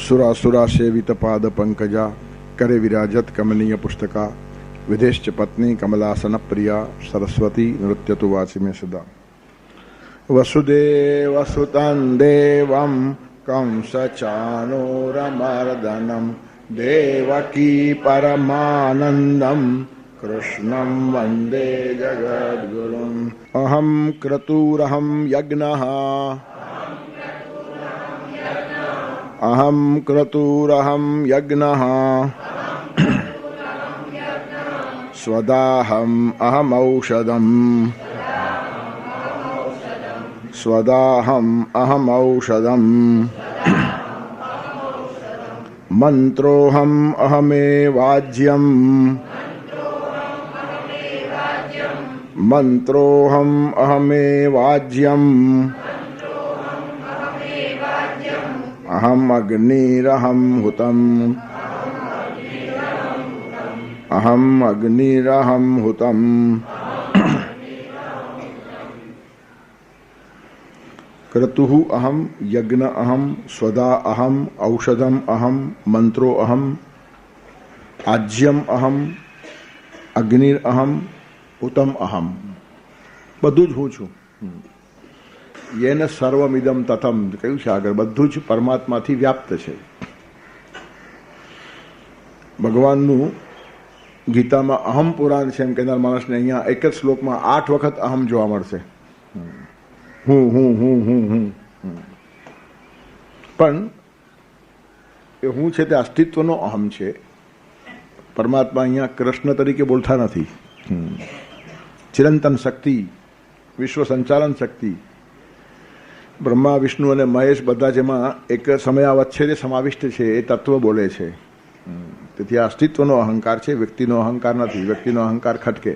सुरासुरा सेवित पाद पंकजा करे विराजत कमनीय पुस्तका विदेश्च पत्नी कमलासन प्रिया सरस्वती नृत्यतु वाचि में सदा। वसुदेवसुतं देवं कंसचाणूरमर्दनं देवकी परमानन्दं कृष्णं वन्दे जगद्गुरुम्। अहं क्रतुरहं यज्ञः अहं क्रतुरहं यज्ञः स्वदाहम् अहमौषधम् स्वदाहम् अहमौषधम् मन्त्रोऽहम् अहमेवाज्यम् मन्त्रोऽहम् अहमेवाज्यम् अहम् अग्निरहं हुतम् अहम् अग्निरहं हुतम्। क्रतुः अहम यज्ञ अहम स्वदा अहम औषधम अहम मंत्रो अहम आज्यम अहम अग्निर अहम हुतम अहम બધું જ હું છું। येन सर्वमिदम तथम કહ્યું છે આગળ, બધું જ પરમાત્માથી વ્યાપ્ત છે। ભગવાનનું ગીતામાં અહમ પુરાણ છે એમ કહેનાર માણસને અહીંયા એક જ શ્લોકમાં 8 વખત અહમ જોવા મળશે। હું હું હું હું હું પણ એ હું છે તે અસ્તિત્વનો અહમ છે। પરમાત્મા અહીંયા કૃષ્ણ તરીકે બોલતા નથી। ચિરંતન શક્તિ, વિશ્વ સંચાલન શક્તિ, બ્રહ્મા વિષ્ણુ અને મહેશ બધા જેમાં એક સમયાવચ્છેદે સમાવિષ્ટ છે એ તત્વ બોલે છે। તેથી આ અસ્તિત્વનો અહંકાર છે, વ્યક્તિનો અહંકાર નથી। વ્યક્તિનો અહંકાર ખટકે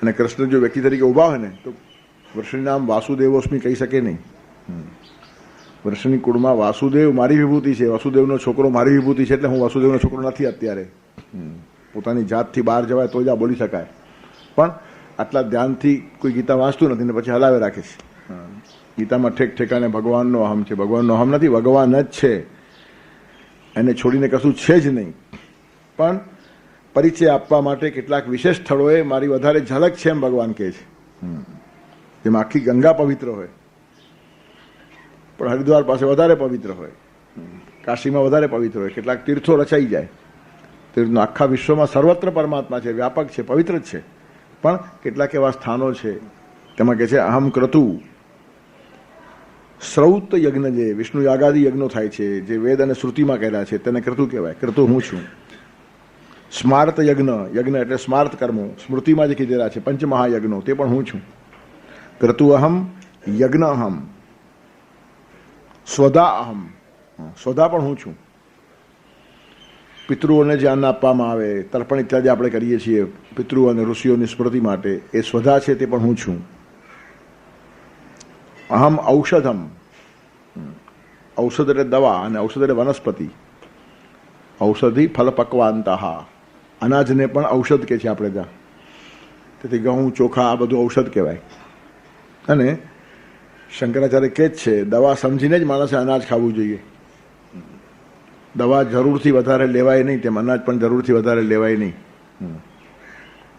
અને કૃષ્ણ જો વ્યક્તિ તરીકે ઊભા હોય ને તો વર્ષની નામ વાસુદેવોસ્મી કહી શકે નહીં। વર્ષની કુળમાં વાસુદેવ મારી વિભૂતિ છે, વાસુદેવનો છોકરો મારી વિભૂતિ છે, એટલે હું વાસુદેવનો છોકરો નથી અત્યારે। પોતાની જાતથી બહાર જવાય તો જ આ બોલી શકાય, પણ આટલા ધ્યાનથી કોઈ ગીતા વાંચતું નથી ને પછી હલાવે રાખે છે। ગીતામાં ઠેક ઠેકાને ભગવાનનો અહમ છે। ભગવાનનો અહમ નથી, ભગવાન જ છે, એને છોડીને કશું છે જ નહીં। પણ પરિચય આપવા માટે કેટલાક વિશેષ સ્થળોએ મારી વધારે ઝલક છે એમ ભગવાન કહે છે। જેમાં આખી ગંગા પવિત્ર હોય પણ હરિદ્વાર પાસે વધારે પવિત્ર હોય, કાશીમાં વધારે પવિત્ર હોય, કેટલાક તીર્થો રચાઈ જાય। તીર્થનો આખા વિશ્વમાં સર્વત્ર પરમાત્મા છે, વ્યાપક છે, પવિત્ર જ છે, પણ કેટલાક એવા સ્થાનો છે તેમાં કહે છે અહમ ક્રતુ। શ્રૌત યજ્ઞ જે વિષ્ણુ યાગાદી યજ્ઞો થાય છે, જે વેદ અને શ્રુતિમાં કહેલા છે તેને ક્રતુ કહેવાય। ક્રતુ હું છું। સ્માર્ત યજ્ઞ, યજ્ઞ એટલે સ્માર્ત કર્મો, સ્મૃતિમાં જે કીધેલા છે પંચમહાયજ્ઞો, તે પણ હું છું। ક્રતુ અહમ યજ્ઞ અહમ સ્વદા અહમ, સ્વદા પણ હું છું। પિતૃઓને જે અન્ન આપવામાં આવે, તર્પણ ઇત્યાદિ આપણે કરીએ છીએ પિતૃ અને ઋષિઓની સ્મૃતિ માટે, એ સ્વદા છે તે પણ હું છું। અહમ ઔષધમ, ઔષધ એટલે દવા અને ઔષધ એટલે વનસ્પતિ। ઔષધિ ફલ પક્વાંતઃ, અનાજને પણ ઔષધ કહે છે આપણે ત્યાં। તેથી ઘઉં, ચોખા આ બધું ઔષધ કહેવાય। અને શંકરાચાર્ય કહે જ છે દવા સમજીને જ માણસે અનાજ ખાવું જોઈએ। દવા જરૂરથી વધારે લેવાય નહીં, તેમ અનાજ પણ જરૂરથી વધારે લેવાય નહીં।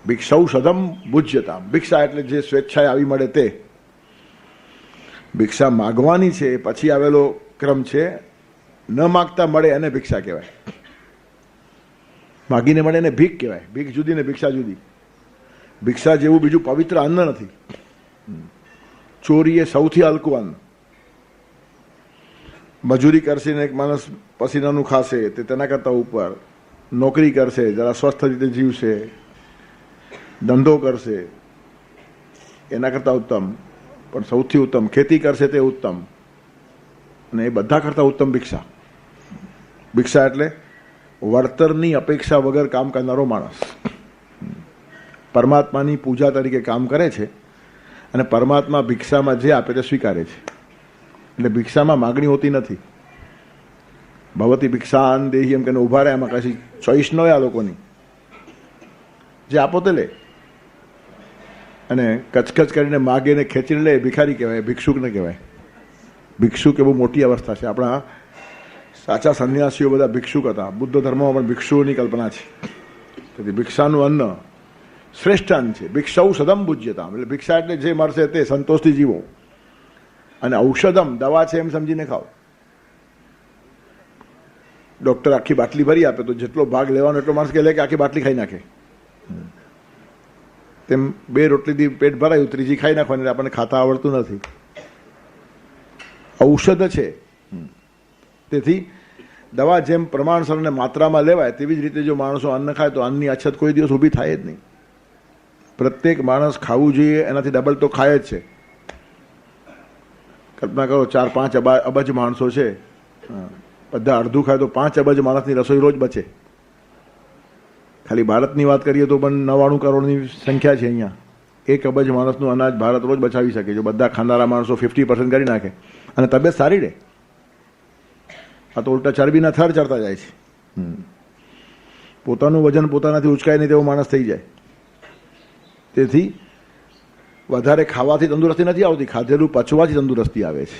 ભિક્ષૌષધમ ભુજ્યતા, ભિક્ષા એટલે જે સ્વેચ્છાએ આવી મળે તે। ભિક્ષા માગવાની છે પછી આવેલો ક્રમ છે, ન માગતા મળે એને ભિક્ષા કહેવાય। માગીને મળે એને ભીખ કહેવાય। ભીખ જુદી ને ભિક્ષા જુદી। ભિક્ષા જેવું બીજું પવિત્ર અન્ન નથી। ચોરી એ સૌથી હલકું અન્ન। મજૂરી કરશે ને એક માણસ પસીનાનું ખાશે તે તેના કરતાં ઉપર, નોકરી કરશે જરા સ્વસ્થ રીતે જીવશે, ધંધો કરશે એના કરતાં ઉત્તમ, પણ સૌથી ઉત્તમ ખેતી કરશે તે ઉત્તમ, અને એ બધા કરતાં ઉત્તમ ભિક્ષા। ભિક્ષા એટલે વળતરની અપેક્ષા વગર કામ કરનારો માણસ પરમાત્માની પૂજા તરીકે કામ કરે છે, અને પરમાત્મા ભિક્ષામાં જે આપે તે સ્વીકારે છે। એટલે ભિક્ષામાં માગણી હોતી નથી। ભવતી ભિક્ષાન દેહી એમ કહીને ઊભા રહે, એમાં કશી ચોઈસ ન હોય આ લોકોની। જે આપો તે લે, અને કચકચ કરીને માગે ને ખેંચીને લે ભિખારી કહેવાય, ભિક્ષુક ન કહેવાય। ભિક્ષુક એ બહુ મોટી અવસ્થા છે। આપણા સાચા સંન્યાસીઓ બધા ભિક્ષુક હતા. બુદ્ધ ધર્મમાં પણ ભિક્ષુઓની કલ્પના છે. તેથી ભિક્ષાનું અન્ન શ્રેષ્ઠ અન્ન છે. ભિક્ષૌ સદમ પૂજ્યતા, એટલે ભિક્ષા એટલે જે મળશે તે સંતોષથી જીવો. અને ઔષધમ દવા છે એમ સમજીને ખાઓ. ડોક્ટર આખી બાટલી ભરી આપે તો જેટલો ભાગ લેવાનો એટલો માણસ કે લે કે આખી બાટલી ખાઈ નાખે. તેમ 2 રોટલીથી પેટ ભરાયું, ત્રીજી ખાઈ નાખવાની, આપણને ખાતા આવડતું નથી. ઔષધ છે. તેથી દવા જેમ પ્રમાણસર અને માત્રામાં લેવાય તેવી જ રીતે જો માણસો અન્ન ખાય તો અન્નની અછત કોઈ દિવસ ઊભી થાય જ નહીં. પ્રત્યેક માણસ ખાવું જોઈએ એનાથી ડબલ તો ખાય જ છે. કલ્પના કરો 4-5 અબજ માણસો છે, બધા અડધું ખાય તો 5 અબજ માણસની રસોઈ રોજ બચે. ખાલી ભારતની વાત કરીએ તો પણ 99 કરોડની સંખ્યા છે અહીંયા. 1 અબજ માણસનું અનાજ ભારત રોજ બચાવી શકે જો બધા ખાનારા માણસો 50% કરી નાખે અને તબિયત સારી રહે. આ તો ઉલટા ચરબીના થર ચડતા જાય છે. પોતાનું વજન પોતાનાથી ઉચકાય નહીં તેવો માણસ થઈ જાય. તેથી વધારે ખાવાથી તંદુરસ્તી નથી આવતી, ખાધેલું પચવાથી તંદુરસ્તી આવે છે.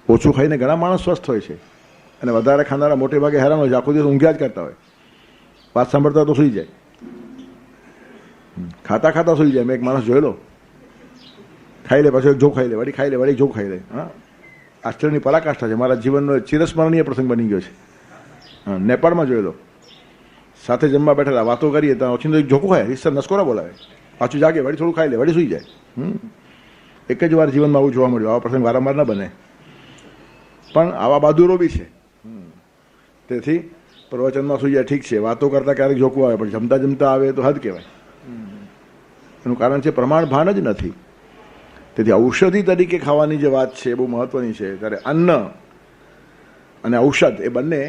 ઓછું ખાઈને ઘણા માણસ સ્વસ્થ હોય છે અને વધારે ખાનારા મોટે ભાગે હેરાન હોય છે, આખો દિવસ ઊંઘ્યા જ કરતા હોય. વાત સાંભળતા તો સૂઈ જાય, ખાતા ખાતા સૂઈ જાય. મેં એક માણસ જોયેલો, ખાઈ લે પાછો એક જો ખાઈ લે, વળી ખાઈ લે, વળી જો ખાઈ લે. હા, આશ્ચર્યની પરાકાષ્ઠા છે. મારા જીવનનો ચિરસ્મરણીય પ્રસંગ બની ગયો છે. હા, નેપાળમાં જોયેલો. સાથે જમવા બેઠેલા, વાતો કરીએ ત્યાં ઓછીને એક જોખું ખાય, રીસર નસકોરા બોલાવે, પાછું જાગે, વળી થોડું ખાઈ લે, વળી સૂઈ જાય. એક જ વાર જીવનમાં આવું જોવા મળ્યું. આવા પ્રસંગ વારંવાર ન બને, પણ આવા બહાદુરો બી છે. તેથી પ્રવચનમાં સૂઈ જાય ઠીક છે, વાતો કરતા ક્યારેક જોખું આવે, પણ જમતા જમતા આવે તો હદ કહેવાય. એનું કારણ છે પ્રમાણ ભાન જ નથી. તેથી ઔષધિ તરીકે ખાવાની જે વાત છે એ બહુ મહત્વની છે. ત્યારે અન્ન અને ઔષધ એ બંને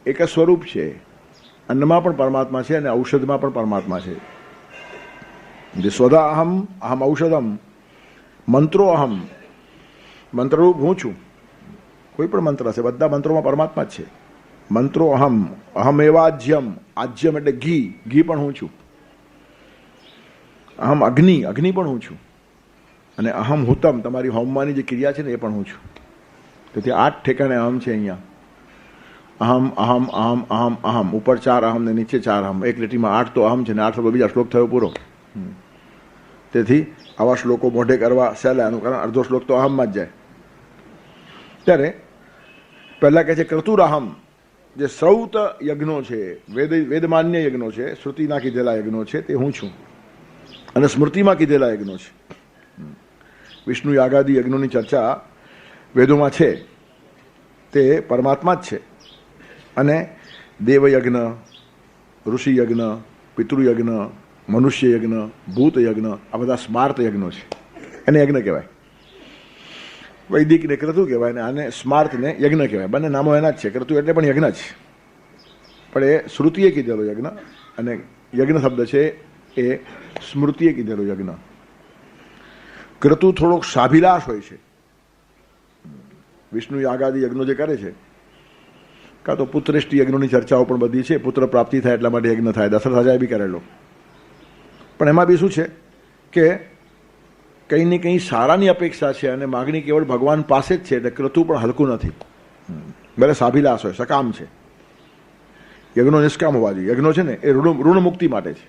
એક જ સ્વરૂપ છે. અન્નમાં પણ પરમાત્મા છે અને ઔષધમાં પણ પરમાત્મા છે. જે સ્વદા અહમ અહમ ઔષધમ, મંત્રો અહમ, મંત્રરૂપ હું છું. કોઈ પણ મંત્ર છે, બધા મંત્રોમાં પરમાત્મા જ છે. મંત્રો અહમ, અહમ એવાજ્યમ, આજ્યમ એટલે ઘી, ઘી પણ હું છું. અહમ અગ્નિ, અગ્નિ પણ હું છું. અને અહમ હુતમ, તમારી હોમવાની જે ક્રિયા છે ને એ પણ હું છું. તેથી 8 ઠેકાણે અહમ છે અહીંયા. અહમ અહમ અહમ અહમ અહમ, ઉપર 4 અહમ ને નીચે 4 અહમ. એક લીટીમાં 8 તો અહમ છે ને 8 શબ્દો બીજા, શ્લોક થયો પૂરો. તેથી આવા શ્લોકો મોઢે કરવા સહેલા, એનું કારણ અડધો શ્લોક તો અહમમાં જ જાય. ત્યારે પહેલાં કહે છે ક્રતુરાહમ, જે શ્રૌત યજ્ઞો છે, વેદમાન્ય યજ્ઞો છે, શ્રુતિના કીધેલા યજ્ઞો છે તે હું છું. અને સ્મૃતિમાં કીધેલા યજ્ઞો છે. વિષ્ણુ યાગાદી યજ્ઞોની ચર્ચા વેદોમાં છે, તે પરમાત્મા જ છે. અને દેવયજ્ઞ, ઋષિ યજ્ઞ, પિતૃયજ્ઞ, મનુષ્ય યજ્ઞ, ભૂત યજ્ઞ, આ બધા સ્માર્ત યજ્ઞો છે. એને યજ્ઞ કહેવાય. વૈદિકને ક્રતુ કહેવાય ને આને સ્માર્તને યજ્ઞ કહેવાય. બંને નામો એના જ છે. ક્રતુ એટલે પણ યજ્ઞ જ, પણ એ શ્રુતિએ કીધેલો યજ્ઞ અને યજ્ઞ શબ્દ છે એ સ્મૃતિએ કીધેલો યજ્ઞ. ક્રતુ થોડોક સાભિલાષ હોય છે. વિષ્ણુ યાગાદી યજ્ઞો જે કરે છે, કાં તો પુત્રેષ્ટિ યજ્ઞોની ચર્ચાઓ પણ બધી છે. પુત્ર પ્રાપ્તિ થાય એટલા માટે યજ્ઞ થાય. દશરથ રાજાએ બી કરેલો. પણ એમાં બી શું છે કે કંઈ ને કંઈ સારાની અપેક્ષા છે અને માગણી કેવળ ભગવાન પાસે જ છે. એટલે ક્રતુ પણ હલકું નથી. ભલે સાભિલાષ હોય, સકામ છે. યજ્ઞો નિષ્કામ હોવા જોઈએ. યજ્ઞો છે ને એ ઋણ મુક્તિ માટે છે.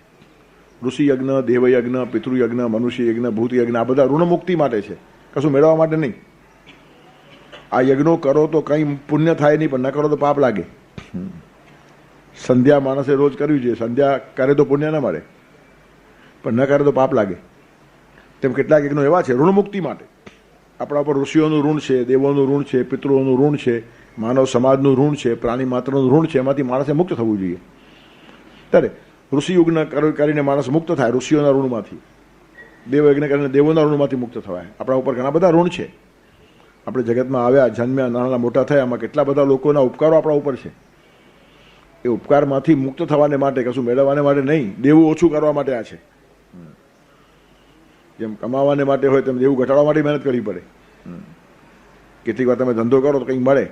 ઋષિ યજ્ઞ, દેવયજ્ઞ, પિતૃયજ્ઞ, મનુષ્ય યજ્ઞ, ભૂત યજ્ઞ, આ બધા ઋણ મુક્તિ માટે છે, કશું મેળવવા માટે નહીં. આ યજ્ઞો કરો તો કંઈ પુણ્ય થાય નહીં, પણ ન કરો તો પાપ લાગે. સંધ્યા માણસે રોજ કરવી જોઈએ. સંધ્યા કરે તો પુણ્ય ન મળે, પણ ન કરે તો પાપ લાગે. તેમ કેટલાક યજ્ઞો એવા છે ઋણ મુક્તિ માટે. આપણા ઉપર ઋષિઓનું ઋણ છે, દેવોનું ઋણ છે, પિતૃઓનું ઋણ છે, માનવ સમાજનું ઋણ છે, પ્રાણી માત્રનું ઋણ છે. એમાંથી માણસે મુક્ત થવું જોઈએ. ત્યારે ઋષિ યજ્ઞ કરીને માણસ મુક્ત થાય ઋષિઓના ઋણમાંથી. દેવયજ્ઞ કરીને દેવોના ઋણમાંથી મુક્ત થવાય. આપણા ઉપર ઘણા બધા ઋણ છે. આપણે જગતમાં આવ્યા, જન્મ્યા, નાના મોટા થયા, આમાં કેટલા બધા લોકોના ઉપકારો આપણા ઉપર છે. એ ઉપકારમાંથી મુક્ત થવાને માટે, કશું મેળવવાને માટે નહીં, દેવું ઓછું કરવા માટે આ છે. જેમ કમાવાને માટે હોય તેમ દેવું ઘટાડવા માટે મહેનત કરવી પડે. કેટલીક વાર તમે ધંધો કરો તો કંઈક મળે,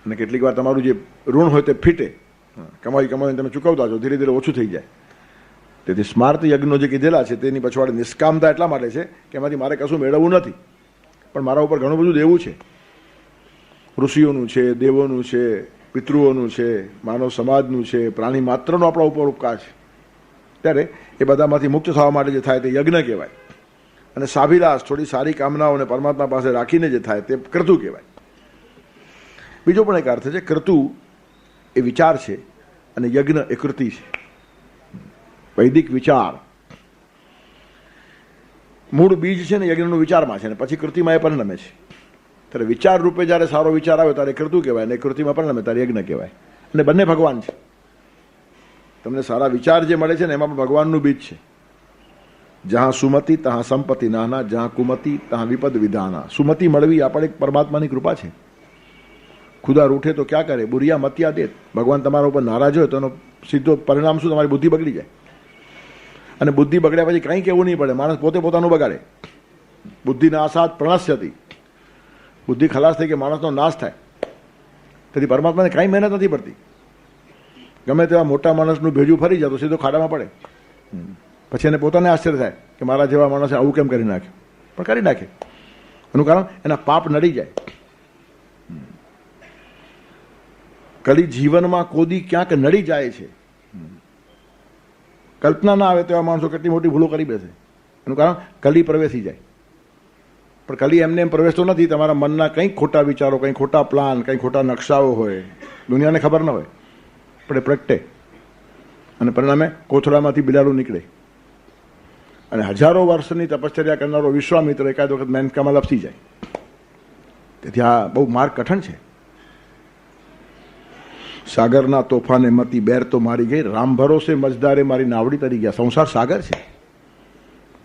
અને કેટલીક વાર તમારું જે ઋણ હોય તે ફીટે. કમાવીને તમે ચૂકવતા છો, ધીરે ધીરે ઓછું થઈ જાય. તેથી સ્માર્ત યજ્ઞો જે કીધેલા છે તેની પછવાડે નિષ્કામતા એટલા માટે છે કે એમાંથી મારે કશું મેળવવું નથી, પણ મારા ઉપર ઘણું બધું દેવું છે. ઋષિઓનું છે, દેવોનું છે, પિતૃઓનું છે, માનવ સમાજનું છે, પ્રાણી માત્રનો આપણા ઉપર ઉપકાર છે, ત્યારે એ બધામાંથી મુક્ત થવા માટે જે થાય તે યજ્ઞ કહેવાય. અને સાભિલાષ, થોડી સારી કામનાઓને પરમાત્મા પાસે રાખીને જે થાય તે ક્રતુ કહેવાય. બીજો પણ એક અર્થ છે. ક્રતુ એ વિચાર છે અને યજ્ઞ એ કૃતિ છે. વૈદિક વિચાર મૂળ બીજ છે ને યજ્ઞનું વિચારમાં છે, ને પછી કૃતિમાં એ પરિણમે છે. ત્યારે વિચાર રૂપે જ્યારે સારો વિચાર આવે ત્યારે કૃતુ કહેવાય, અને કૃતિમાં પરિણમે ત્યારે યજ્ઞ કહેવાય. અને બંને ભગવાન છે. તમને સારા વિચાર જે મળે છે ને એમાં પણ ભગવાનનું બીજ છે. જહાં સુમતિ તહાં સંપત્તિ નાના, જહાં કુમતિ તહાં વિપદ વિધાના. સુમતિ મળવી આપણે એક પરમાત્માની કૃપા છે. ખુદા રૂઠે તો ક્યાં કરે, બુરિયા મત્યા દેત. ભગવાન તમારા ઉપર નારાજ હોય તો એનો સીધો પરિણામ શું? તમારી બુદ્ધિ બગડી જાય. અને બુદ્ધિ બગડ્યા પછી કંઈ કહેવું નહીં પડે, માણસ પોતે પોતાનું બગાડે. બુદ્ધિના આસાદ પ્રણશ્યતિ. બુદ્ધિ ખલાસ થઈ કે માણસનો નાશ થાય. તેથી પરમાત્માને કાંઈ મહેનત નથી પડતી. ગમે તેવા મોટા માણસનું ભેજું ફરી જાય તો સીધો ખાડામાં પડે. પછી એને પોતાને આશ્ચર્ય થાય કે મારા જેવા માણસે આવું કેમ કરી નાખ્યું. પણ કરી નાખે. એનું કારણ એના પાપ નડી જાય. કલી જીવનમાં કોદી ક્યાંક નડી જાય છે. કલ્પના ના આવે તેવા માણસો કેટલી મોટી ભૂલો કરી બેસે. એનું કારણ કલી પ્રવેશી જાય. પણ કલી એમને એમ પ્રવેશતો નથી. તમારા મનના કંઈક ખોટા વિચારો, કંઈક ખોટા પ્લાન, કંઈક ખોટા નકશાઓ હોય, દુનિયાને ખબર ન હોય, પણ એ પ્રગટે અને પરિણામે કોથળામાંથી બિલાડું નીકળે. અને હજારો વર્ષની તપશ્ચર્યા કરનારો વિશ્વામિત્ર એકાદ વખત મેનકામાં લપસી જાય. તેથી આ બહુ માર્ગ કઠણ છે. સાગરના તોફાને મતી બેર તો મારી ગઈ, રામ ભરોસે મજદારે મારી નાવડી તરી ગયા. સંસાર સાગર છે,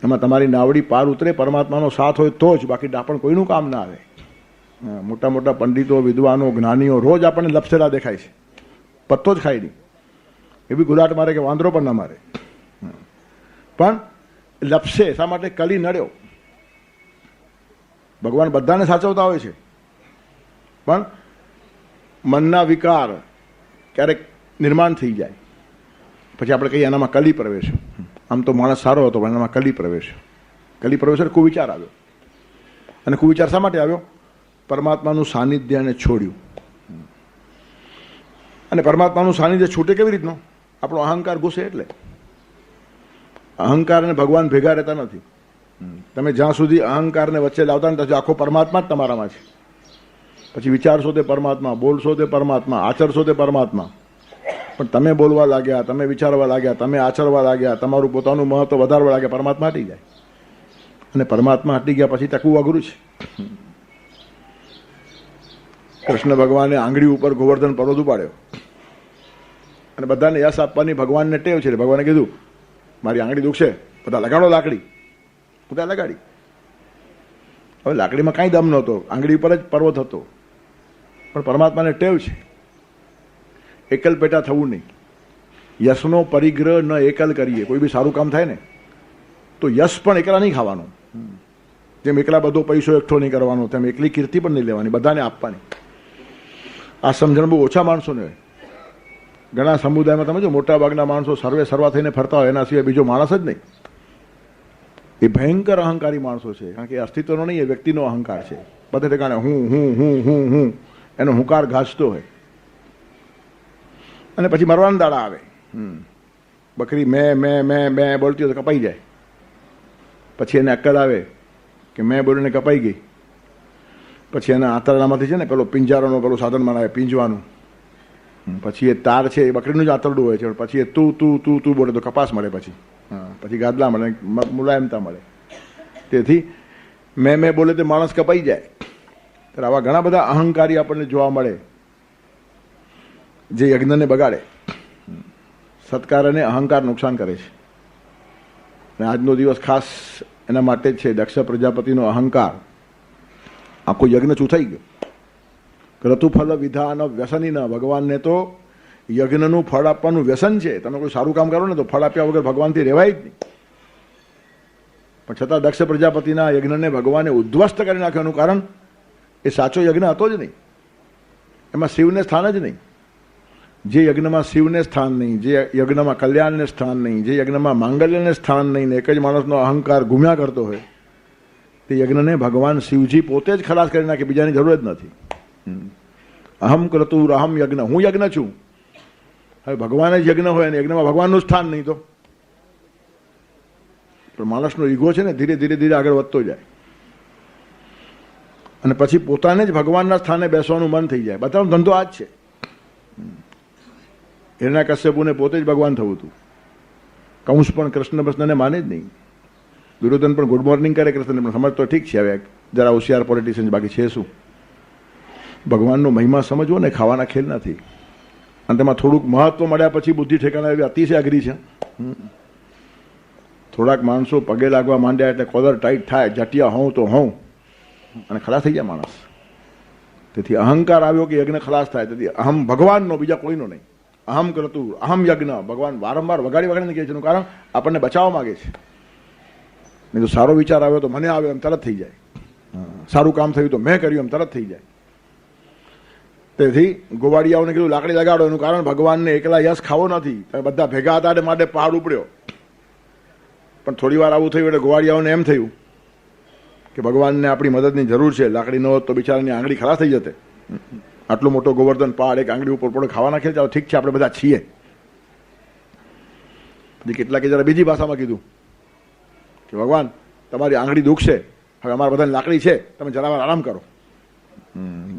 એમાં તમારી નાવડી પાર ઉતરે, પરમાત્માનો સાથ હોય તો જ, બાકી ડાપણ કોઈનું કામ ના આવે. મોટા મોટા પંડિતો, વિદ્વાનો, જ્ઞાનીઓ રોજ આપણને લપસેલા દેખાય છે, પત્તો જ ખાય નહીં. એ બી ગુલાટ મારે કે વાંદરો પણ ના મારે, પણ લપસે શા માટે? કલી નડ્યો. ભગવાન બધાને સાચવતા હોય છે, પણ મનના વિકાર ક્યારેક નિર્માણ થઈ જાય પછી આપણે કહીએ એનામાં કલી પ્રવેશ્યો. આમ તો માણસ સારો હતો પણ એનામાં કલી પ્રવેશ્યો. કલી પ્રવેશ્યો કુવિચાર આવ્યો. અને કુવિચાર શા માટે આવ્યો? પરમાત્માનું સાનિધ્ય એને છોડ્યું. અને પરમાત્માનું સાનિધ્ય છૂટે કેવી રીતનું? આપણો અહંકાર ઘૂસે એટલે. અહંકાર અને ભગવાન ભેગા રહેતા નથી. તમે જ્યાં સુધી અહંકારને વચ્ચે લાવતા ને ત્યાં આખો પરમાત્મા જ તમારામાં છે. પછી વિચારશો તે પરમાત્મા, બોલશો તે પરમાત્મા, આચરશો તે પરમાત્મા. પણ તમે બોલવા લાગ્યા, તમે વિચારવા લાગ્યા, તમે આચરવા લાગ્યા, તમારું પોતાનું મહત્વ વધારવા લાગ્યા, પરમાત્મા હટી જાય. અને પરમાત્મા હટી ગયા પછી ટકવું અઘરું છે. કૃષ્ણ ભગવાને આંગળી ઉપર ગોવર્ધન પર્વત ઉપાડ્યો અને બધાને યશ આપવાની ભગવાનને ટેવ છે. ભગવાને કીધું મારી આંગળી દુખશે, બધા લગાડો લાકડી. બધા લગાડી. હવે લાકડીમાં કાંઈ દમ નહોતો, આંગળી ઉપર જ પર્વત હતો. પણ પરમાત્માને ટેવ છે એકલ પેટા થવું નહીં. યશનો પરિગ્રહ ન એકલ કરીએ. કોઈ બી સારું કામ થાય ને તો યશ પણ એકલા નહીં ખાવાનું. જેમ એકલા બધો પૈસો એકઠો નહીં કરવાનો, તેમ એકલી કીર્તિ પણ નહીં લેવાની, બધાને આપવાની. આ સમજણ બહુ ઓછા માણસોને હોય. ઘણા સમુદાયમાં તમે જો મોટા ભાગના માણસો સર્વે સર્વા થઈને ફરતા હોય, એના સિવાય બીજો માણસ જ નહીં. એ ભયંકર અહંકારી માણસો છે. કારણ કે અસ્તિત્વનો નહીં, એ વ્યક્તિનો અહંકાર છે. બધે ઠેકાણે હું હું હું હું હું એનો હુંકાર ઘાસતો હોય. અને પછી મરવાના દાડા આવે. બકરી મેં બોલતી હોય તો કપાઈ જાય. પછી એને અક્કલ આવે કે મેં બોલીને કપાઈ ગઈ. પછી એના આંતરડામાંથી છે ને પેલો પિંજારોનો પેલું સાધન બનાવે પીંજવાનું. પછી એ તાર છે એ બકરીનું જ આંતરડું હોય છે. પછી એ તું બોલે તો કપાસ મળે. પછી ગાદલા મળે, મુલાયમતા મળે. તેથી મેં બોલે તે માણસ કપાઈ જાય. ત્યારે આવા ઘણા બધા અહંકારી આપણને જોવા મળે જે યજ્ઞને બગાડે. સત્કાર અને અહંકાર નુકસાન કરે છે. અને આજનો દિવસ ખાસ એના માટે જ છે. દક્ષ પ્રજાપતિનો અહંકાર આખો યજ્ઞ ચૂથાઈ ગયો. ક્રતુફલ વિધાન વ્યસની ન. ભગવાનને તો યજ્ઞનું ફળ આપવાનું વ્યસન છે. તમે કોઈ સારું કામ કરો ને તો ફળ આપ્યા વગર ભગવાનથી રહેવાય જ નહીં. પણ છતાં દક્ષ પ્રજાપતિના યજ્ઞને ભગવાને ઉદ્ધ્વસ્ત કરી નાખ્યાનું કારણ એ સાચો યજ્ઞ હતો જ નહીં. એમાં શિવને સ્થાન જ નહીં. જે યજ્ઞમાં શિવને સ્થાન નહીં, જે યજ્ઞમાં કલ્યાણને સ્થાન નહીં, જે યજ્ઞમાં માંગલ્યને સ્થાન નહીં, ને એક જ માણસનો અહંકાર ગુમ્યા કરતો હોય, તે યજ્ઞને ભગવાન શિવજી પોતે જ ખલાસ કરી નાખે. બીજાની જરૂર જ નથી. અહમ ક્રતુર અહમ યજ્ઞ, હું યજ્ઞ છું. હવે ભગવાન જ યજ્ઞ હોય ને યજ્ઞમાં ભગવાનનું સ્થાન નહીં તો પણ માણસનો ઈગો છે ને ધીરે ધીરે ધીરે આગળ વધતો જાય અને પછી પોતાને જ ભગવાનના સ્થાને બેસવાનું મન થઈ જાય. બધાનો ધંધો આ જ છે. હિરણ્યકશ્યપુને પોતે જ ભગવાન થવું હતું. કંસ પણ કૃષ્ણને માને જ નહીં. દુર્યોધન પણ ગુડ મોર્નિંગ કરે કૃષ્ણને, પણ સમજ તો ઠીક છે, હવે જરા હોશિયાર પોલિટિશિયન, બાકી છે શું. ભગવાનનો મહિમા સમજવો ને ખાવાના ખેલ નથી. અને તેમાં થોડુંક મહત્વ મળ્યા પછી બુદ્ધિ ઠેકાણા એવી અતિશય અઘરી છે. થોડાક માણસો પગે લાગવા માંડ્યા એટલે કોલર ટાઈટ થાય, જટિયા હોઉં તો હોઉં, અને ખલાસ થઈ જાય માણસ. તેથી અહંકાર આવ્યો કે યજ્ઞ ખલાસ થાય. તેથી અહમ ભગવાનનો, બીજા કોઈનો નહીં. અહમ કરતું અહમ યજ્ઞ, ભગવાન વારંવાર વગાડી વગાડીને કહે છે. એનું કારણ આપણને બચાવવા માંગે છે. નહીં તો સારો વિચાર આવ્યો તો મને આવ્યો એમ તરત થઈ જાય, સારું કામ થયું તો મેં કર્યું એમ તરત થઈ જાય. તેથી ગોવાળિયાઓને કીધું લાકડી લગાડો. એનું કારણ ભગવાનને એકલા યશ ખાવો નથી. બધા ભેગા હતા માટે પહાડ ઉપડ્યો. પણ થોડી વાર આવું થયું એટલે ગોવાળિયાઓને એમ થયું કે ભગવાનને આપણી મદદની જરૂર છે. લાકડી ન હોત તો બિચારાની આંગળી ખલાસ થઈ જતે. આટલો મોટો ગોવર્ધન પહાડ એક આંગળી ઉપર પડે, ખાવા નાખે. ચાલો ઠીક છે, આપણે બધા છીએ. પછી કેટલાકે જરા બીજી ભાષામાં કીધું કે ભગવાન તમારી આંગળી દુખશે, હવે અમારા બધાને લાકડી છે, તમે જરા વાર આરામ કરો.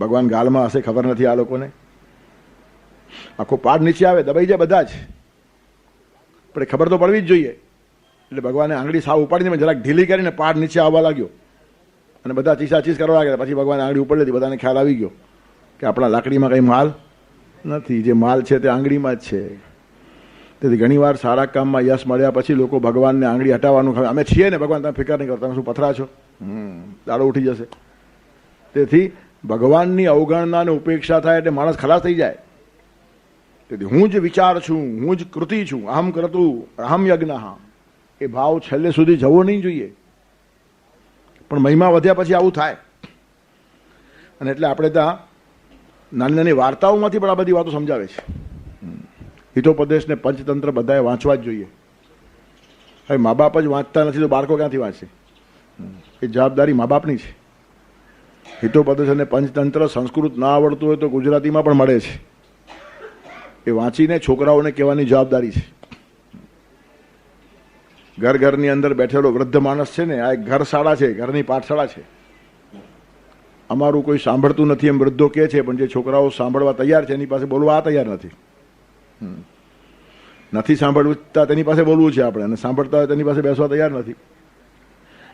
ભગવાન ગાલમાં હશે, ખબર નથી આ લોકોને. આખો પહાડ નીચે આવે, દબાઈ જાય બધા જ, પણ ખબર તો પડવી જ જોઈએ. એટલે ભગવાને આંગળી સાવ ઉપાડીને જરાક ઢીલી કરીને પહાડ નીચે આવવા લાગ્યો અને બધા ચીસાચીસ કરવા લાગ્યા. પછી ભગવાને આંગળી ઉપાડી લીધી. બધાને ખ્યાલ આવી ગયો કે આપણા લાકડીમાં કંઈ માલ નથી, જે માલ છે તે આંગળીમાં જ છે. તેથી ઘણીવાર સારા કામમાં યશ મળ્યા પછી લોકો ભગવાનને આંગળી હટાવવાનું ખાવે. અમે છીએ ને ભગવાન, તમે ફિકર નહીં કરો, તમે શું પથરા છો, દાડો ઉઠી જશે. તેથી ભગવાનની અવગણના અને ઉપેક્ષા થાય એટલે માણસ ખલાસ થઈ જાય. તેથી હું જ વિચાર છું, હું જ કૃતિ છું, અહમ કરતું અહમ યજ્ઞ, એ ભાવ છેલ્લે સુધી જવો નહીં જોઈએ. પણ મહિમા વધ્યા પછી આવું થાય. અને એટલે આપણે ત્યાં નાની નાની વાર્તાઓમાંથી પણ આ બધી વાતો સમજાવે છે. હિતોપદેશ ને પંચતંત્ર બધાએ વાંચવા જ જોઈએ. હવે મા બાપ જ વાંચતા નથી તો બાળકો ક્યાંથી વાંચશે? એ જવાબદારી મા બાપની છે. હિતોપદેશ અને પંચતંત્ર સંસ્કૃત ના આવડતું હોય તો ગુજરાતીમાં પણ મળે છે. એ વાંચીને છોકરાઓને કહેવાની જવાબદારી છે. ઘરની અંદર બેઠેલો વૃદ્ધ માણસ છે ને, આ એક ઘરશાળા છે, ઘરની પાઠશાળા છે. અમારું કોઈ સાંભળતું નથી એમ વૃદ્ધો કહે છે, પણ જે છોકરાઓ સાંભળવા તૈયાર છે એની પાસે બોલવા તૈયાર નથી. નથી સાંભળતા તેની પાસે બોલવું છે આપણે, અને સાંભળતા હોય તેની પાસે બેસવા તૈયાર નથી.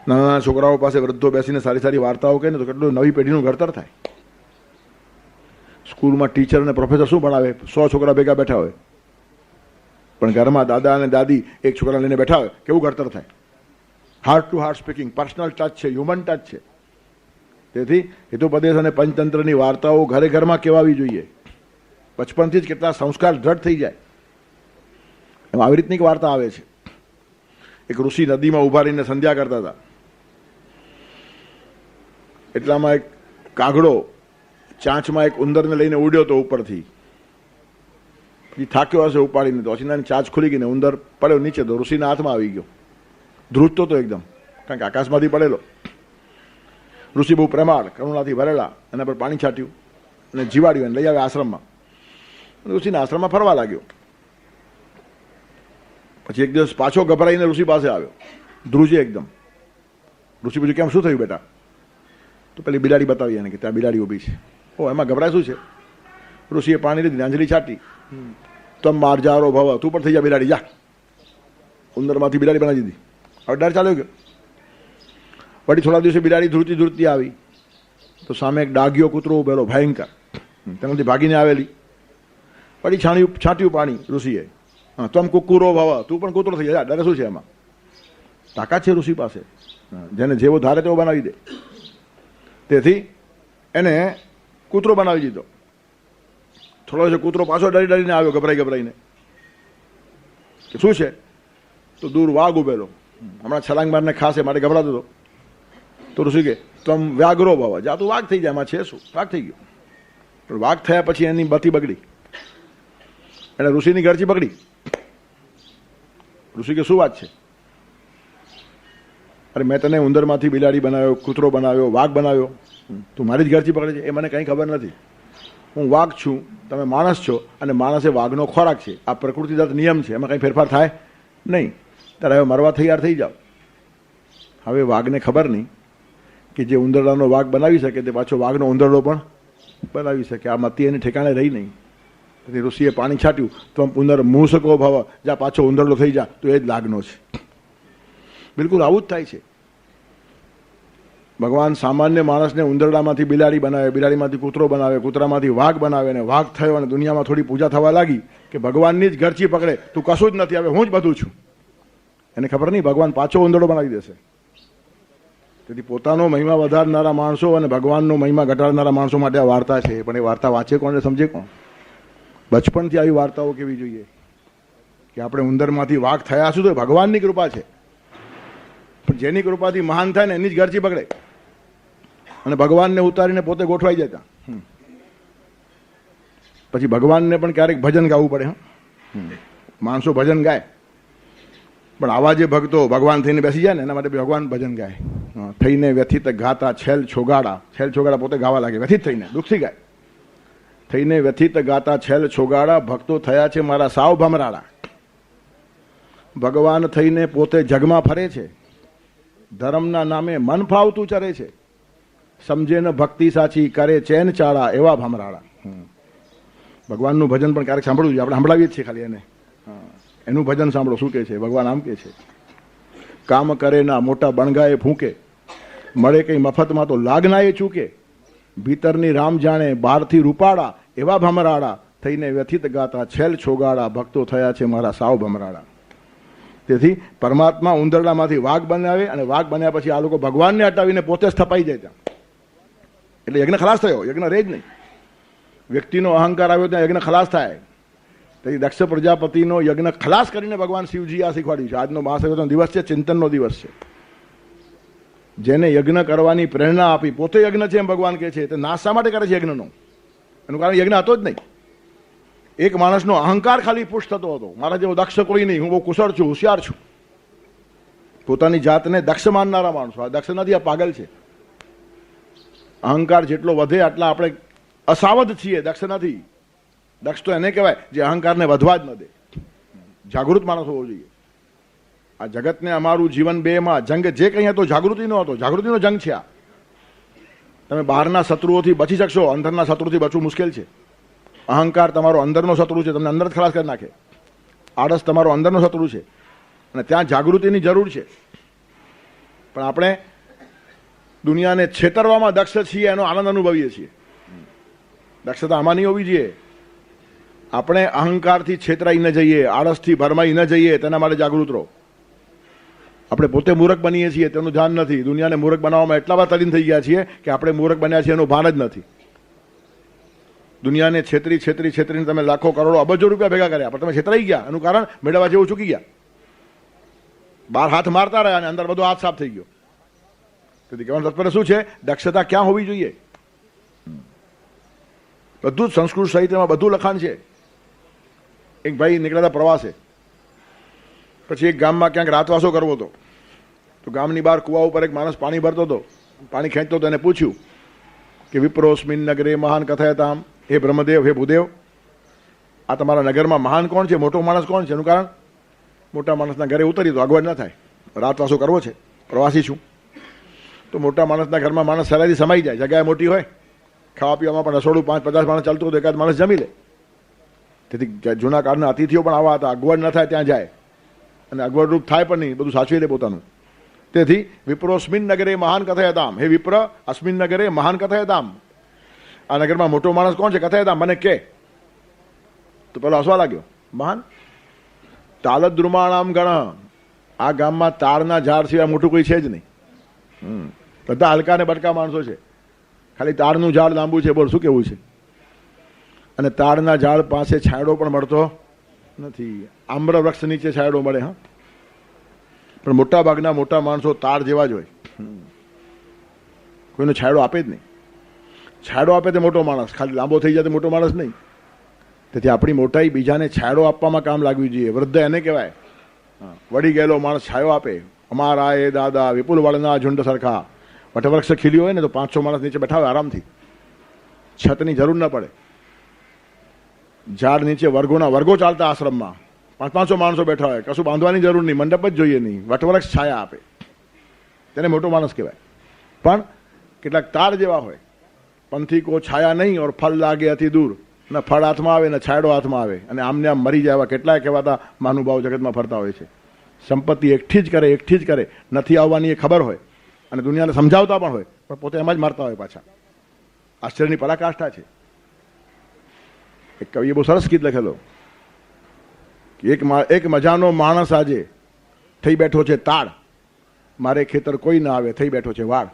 નાના નાના છોકરાઓ પાસે વૃદ્ધો બેસીને સારી સારી વાર્તાઓ કહે ને તો કેટલું નવી પેઢીનું ઘડતર થાય. સ્કૂલમાં ટીચર અને પ્રોફેસર શું ભણાવે? 100 છોકરા ભેગા બેઠા હોય, પણ ઘરમાં દાદા અને દાદી એક છોકરા લઈને બેઠા હોય, કેવું ઘડતર થાય? Heart two heart speaking, personal touch છે, હ્યુમન ટચ છે. તેથી હિતોપદેશ અને પંચતંત્રની વાર્તાઓ ઘરે ઘરમાં કહેવાવી જોઈએ. બચપનથી જ કેટલા સંસ્કાર દ્રઢ થઈ જાય. એમાં આવી રીતની એક વાર્તા આવે છે. એક ઋષિ નદીમાં ઉભા રહીને સંધ્યા કરતા હતા. એટલામાં એક કાગડો ચાંચમાં એક ઉંદરને લઈને ઉડ્યો તો ઉપરથી. પછી થાક્યો હશે ઉપાડીને, તો અચાનક ચાંચ ખુલી ગઈ ને ઉંદર પડ્યો નીચે, તો ઋષિના હાથમાં આવી ગયો. ધ્રુજતો તો એકદમ, કારણ કે આકાશમાંથી પડેલો. ઋષિ બહુ પ્રેમાળ, કરુણાથી ભરેલા, એના પર પાણી છાંટ્યું અને જીવાડ્યું અને લઈ આવ્યા આશ્રમમાં. ઋષિના આશ્રમમાં ફરવા લાગ્યો. પછી એક દિવસ પાછો ગભરાઈને ઋષિ પાસે આવ્યો, ધ્રુજે એકદમ. ઋષિ પૂછ્યું, કેમ શું થયું બેટા? તો પેલી બિલાડી બતાવી એને કે ત્યાં બિલાડી ઊભી છે. ઓ, એમાં ગભરાય શું છે? ઋષિએ પાણી લીધી, અંજલિ છાંટી. તમ મારજારો ભવ, તું પણ થઈ જા બિલાડી, જા. ઉંદરમાંથી બિલાડી બનાવી દીધી. હવે ડર ચાલ્યો ગયો. વળી થોડા દિવસે બિલાડી ધ્રુજતી ધ્રુજતી આવી તો સામે એક ડાઘિયો કૂતરો ઉભેલો, ભયંકર, તેનાથી ભાગીને આવેલી. વળી છાંટ્યું પાણી ઋષિએ. હા, તમ કુકુરો ભવ, તું પણ કૂતરો થઈ જા, ડરે શું છે એમાં? તાકાત છે ઋષિ પાસે, જેને જેવો ધારે તેવો બનાવી દે. તેથી એને કૂતરો બનાવી દીધો. થોડો છે કૂતરો પાછો ડરી ડરીને આવ્યો, ગભરાઈને. કે શું છે? તો દૂર વાઘ ઉભેલો, હમણાં છલાંગ મારને ખાશે માટે ગભરાતો હતો. તો ઋષિ કે તમ વ્યાઘ્રો ભવ, જા તું વાઘ થઈ જાય, એમાં છે શું? વાઘ થઈ ગયો. પણ વાઘ થયા પછી એની બતી બગડી, એને ઋષિની ઘરચી પકડી. ઋષિ કે શું વાત છે? અરે મેં તને ઉંદરમાંથી બિલાડી બનાવ્યો, કૂતરો બનાવ્યો, વાઘ બનાવ્યો, તું મારી જ ઘરથી પકડે છે, એ મને કંઈ ખબર નથી. હું વાઘ છું, તમે માણસ છો, અને માણસ એ વાઘનો ખોરાક છે. આ પ્રકૃતિદત્ત નિયમ છે, એમાં કંઈ ફેરફાર થાય નહીં. ત્યારે હવે મરવા તૈયાર થઈ જાઓ. હવે વાઘને ખબર નહીં કે જે ઉંદરડાનો વાઘ બનાવી શકે તે પાછો વાઘનો ઉંદરડો પણ બનાવી શકે. આ મતી એની ઠેકાણે રહી નહીં. તેથી ઋષિએ પાણી છાટ્યું તો ઉંદર મૂસકો ભવ, જા પાછો ઉંદરડો થઈ જા, તો એ જ લાગનો છે. બિલકુલ આવું જ થાય છે. ભગવાન સામાન્ય માણસને ઉંદરડામાંથી બિલાડી બનાવે, બિલાડીમાંથી કૂતરો બનાવે, કૂતરામાંથી વાઘ બનાવે, અને વાઘ થયો અને દુનિયામાં થોડી પૂજા થવા લાગી કે ભગવાનની જ ઘરચી પકડે, તું કશું જ નથી, હવે હું જ બધું છું. એને ખબર નહીં ભગવાન પાછો ઉંદરડો બનાવી દેશે. તેથી પોતાનો મહિમા વધારનારા માણસો અને ભગવાનનો મહિમા ઘટાડનારા માણસો માટે આ વાર્તા છે. પણ એ વાર્તા વાંચે કોણ, સમજે કોણ? બચપણથી આવી વાર્તાઓ કેવી જોઈએ કે આપણે ઉંદરમાંથી વાઘ થયા છું તો ભગવાનની કૃપા છે. પણ જેની કૃપાથી મહાન થાય ને એની જ ઘરચી પકડે અને ભગવાનને ઉતારીને પોતે ગોઠવાઈ જતા. પછી ભગવાનને પણ ક્યારેક ભજન ગાવું પડે. માણસો ભજન ગાય, પણ આવા જે ભક્તો ભગવાન થઈને બેસી જાય ને એના માટે ભગવાન ભજન ગાય. થઈને વ્યથિત ગાતા છેલ છોગાડા, છેલ છોગાડા પોતે ગાવા લાગે, વ્યથિત થઈને દુઃખથી ગાય. થઈને વ્યથિત ગાતા છેલ છોગાડા, ભક્તો થયા છે મારા સાવ ભમરાડા. ભગવાન થઈને પોતે જગમાં ફરે છે, ધર્મના નામે મન ફાવતું ચરે છે. સમજે ન ભક્તિ સાચી, કરે ચેન ચાળા, એવા ભમરાડા. ભગવાનનું ભજન પણ ક્યારેક સાંભળવું જોઈએ. આપણે સંભળાવીએ જ છીએ ખાલી એને. એનું ભજન સાંભળો, શું કે છે ભગવાન. આમ કે છે, કામ કરે ના મોટા બણગાએ ફૂંકે, મળે કઈ મફતમાં તો લાગના એ ચૂકે. ભીતરની રામ જાણે, બહારથી રૂપાડા, એવા ભમરાડા. થઈને વ્યથિત ગાતા છેલ છોગાડા, ભક્તો થયા છે મારા સાવ ભમરાડા. તેથી પરમાત્મા ઉંદરડામાંથી વાઘ બનાવે, અને વાઘ બન્યા પછી આ લોકો ભગવાનને હટાવીને પોતે સ્થપાઈ જાય ત્યાં. એટલે યજ્ઞ ખલાસ થયો, યજ્ઞ રહે જ નહીં. વ્યક્તિનો અહંકાર આવ્યો ત્યાં યજ્ઞ ખલાસ થાય. તેથી દક્ષ પ્રજાપતિનો યજ્ઞ ખલાસ કરીને ભગવાન શિવજી આ શીખવાડ્યું છે. આજનો મહાસંગનો દિવસ છે, ચિંતનનો દિવસ છે. જેને યજ્ઞ કરવાની પ્રેરણા આપી, પોતે યજ્ઞ છે એમ ભગવાન કહે છે, તે નાશ શા માટે કરે છે યજ્ઞનો? એનું કારણ યજ્ઞ હતો જ નહીં. એક માણસનો અહંકાર ખાલી પુષ્ટ થતો હતો, મારા જેવો દક્ષ કોઈ નહીં, હું બહુ કુશળ છું, હોશિયાર છું. પોતાની જાતને દક્ષ માનનારા માણસો. આ દક્ષ નથી, આ પાગલ છે. અહંકાર જેટલો વધે આટલા આપણે અસાવધ છીએ, દક્ષ નથી. દક્ષ તો એને કહેવાય જે અહંકારને વધવા જ ન દે. જાગૃત માણસ હોવો જોઈએ. આ જગતને અમારું જીવન બેમાં જંગ જે કંઈ હતો જાગૃતિનો હતો, જાગૃતિનો જંગ છે આ. તમે બહારના શત્રુઓથી બચી શકશો, અંદરના શત્રુથી બચવું મુશ્કેલ છે. અહંકાર તમારો અંદરનો શત્રુ છે, તમને અંદર જ ખલાસ કરી નાખે. આળસ તમારો અંદરનો શત્રુ છે, અને ત્યાં જાગૃતિની જરૂર છે. પણ આપણે દુનિયાને છેતરવામાં દક્ષ છીએ, એનો આનંદ અનુભવીએ છીએ. દક્ષતા આમાં નહીં હોવી જોઈએ. આપણે અહંકારથી છેતરાઈ ન જઈએ, આળસથી ભરમાઈ ન જઈએ, તેના માટે જાગૃત રહો. આપણે પોતે મૂર્ખ બનીએ છીએ તેનું ધ્યાન નથી. દુનિયાને મૂર્ખ બનાવવામાં એટલા બધા તલીન થઈ ગયા છીએ કે આપણે મૂર્ખ બન્યા છીએ એનું ભાન જ નથી. દુનિયાને છેતરીને તમે લાખો કરોડો અબજો રૂપિયા ભેગા કર્યા, પણ તમે છેતરાઈ ગયા. એનું કારણ મેળવવા જેવું ચૂકી ગયા. બહાર હાથ મારતા રહ્યા અને અંદર બધો હાથ સાફ થઈ ગયો. તેથી કહેવાનું તાત્પર્ય શું છે? દક્ષતા ક્યાં હોવી જોઈએ? બધું જ સંસ્કૃત સાહિત્યમાં બધું લખાણ છે. એક ભાઈ નીકળ્યા હતા પ્રવાસે, પછી એક ગામમાં ક્યાંક રાતવાસો કરવો હતો. તો ગામની બહાર કુવા ઉપર એક માણસ પાણી ભરતો હતો, પાણી ખેંચતો હતો. એને પૂછ્યું કે વિપ્રોસ્મિન નગરે મહાન કથયતામ, હે બ્રહ્મદેવ, હે ભૂદેવ, આ તમારા નગરમાં મહાન કોણ છે, મોટો માણસ કોણ છે? એનું કારણ મોટા માણસના ઘરે ઉતરી તો અગવડ ન થાય, રાતવાસો કરવો છે, પ્રવાસી છું. તો મોટા માણસના ઘરમાં માણસ સહેલાઈથી સમાઈ જાય, જગ્યાએ મોટી હોય, ખાવા પીવામાં પણ રસોડું 5-50 માણસ ચાલતું હોય તો એકાદ માણસ જમી લે. તેથી જૂના કાળના અતિથિઓ પણ આવા હતા, અગવડ ન થાય ત્યાં જાય, અને અગવડરૂપ થાય પણ નહીં, બધું સાચવી લે પોતાનું. તેથી વિપ્રોસ્મિન નગરે મહાન કથયતામ, હે વિપ્ર અસ્મિન નગરે મહાન કથયતામ, આ નગરમાં મોટો માણસ કોણ છે? કથયતામ, મને કે. તો પેલો હસવા લાગ્યો, મહાન તાલદ્રુમાણામ ગણ, આ ગામમાં તારના ઝાડ સિવાય મોટું કોઈ છે જ નહીં. બધા હલકા ને બટકા માણસો છે, ખાલી તારનું ઝાડ લાંબુ છે, બોલ શું કેવું છે? અને તારના ઝાડ પાસે છાંયડો પણ મળતો નથી. આમ્ર વૃક્ષ નીચે છાંયડો મળે, હા, પણ મોટા ભાગના મોટા માણસો તાર જેવા જ હોય, કોઈનો છાંયડો આપે જ નહીં. છાંયડો આપે તે મોટો માણસ, ખાલી લાંબો થઈ જાય તો મોટો માણસ નહીં. તેથી આપણી મોટાઈ બીજાને છાંયડો આપવામાં કામ લાગવી જોઈએ. વૃદ્ધ એને કહેવાય. વળી ગયેલો માણસ છાંયો આપે, અમારા એ દાદા વિપુલ વળના ઝુંડ સરખા. વટવૃક્ષ ખીલ્યું હોય ને તો 500 માણસ નીચે બેઠા હોય આરામથી, છતની જરૂર ન પડે. ઝાડ નીચે વર્ગો ચાલતા આશ્રમમાં, 500 માણસો બેઠા હોય, કશું બાંધવાની જરૂર નહીં, મંડપ જ જોઈએ નહીં, વટવૃક્ષ છાયા આપે, તેને મોટો માણસ કહેવાય. પણ કેટલાક તાર જેવા હોય, પંથી કો છાયા નહીં ઓર ફળ લાગે અતિ દૂર, ને ફળ હાથમાં આવે ને છાયડો હાથમાં આવે, અને આમને આમ મરી જાય. કેટલાય કહેવાતા મહાનુભાવ જગતમાં ફરતા હોય છે. સંપત્તિ એકઠી જ કરે, નથી આવવાની એ ખબર હોય, અને દુનિયાને સમજાવતા પણ હોય, પણ પોતે એમાં જ મારતા હોય પાછા. આશ્ચર્યની પરાકાષ્ઠા છે. એક કવિએ બહુ સરસ ગીત લખેલો કે એક મજાનો માણસ આજે થઈ બેઠો છે તાળ, મારે ખેતર કોઈ ના આવે થઈ બેઠો છે વાડ.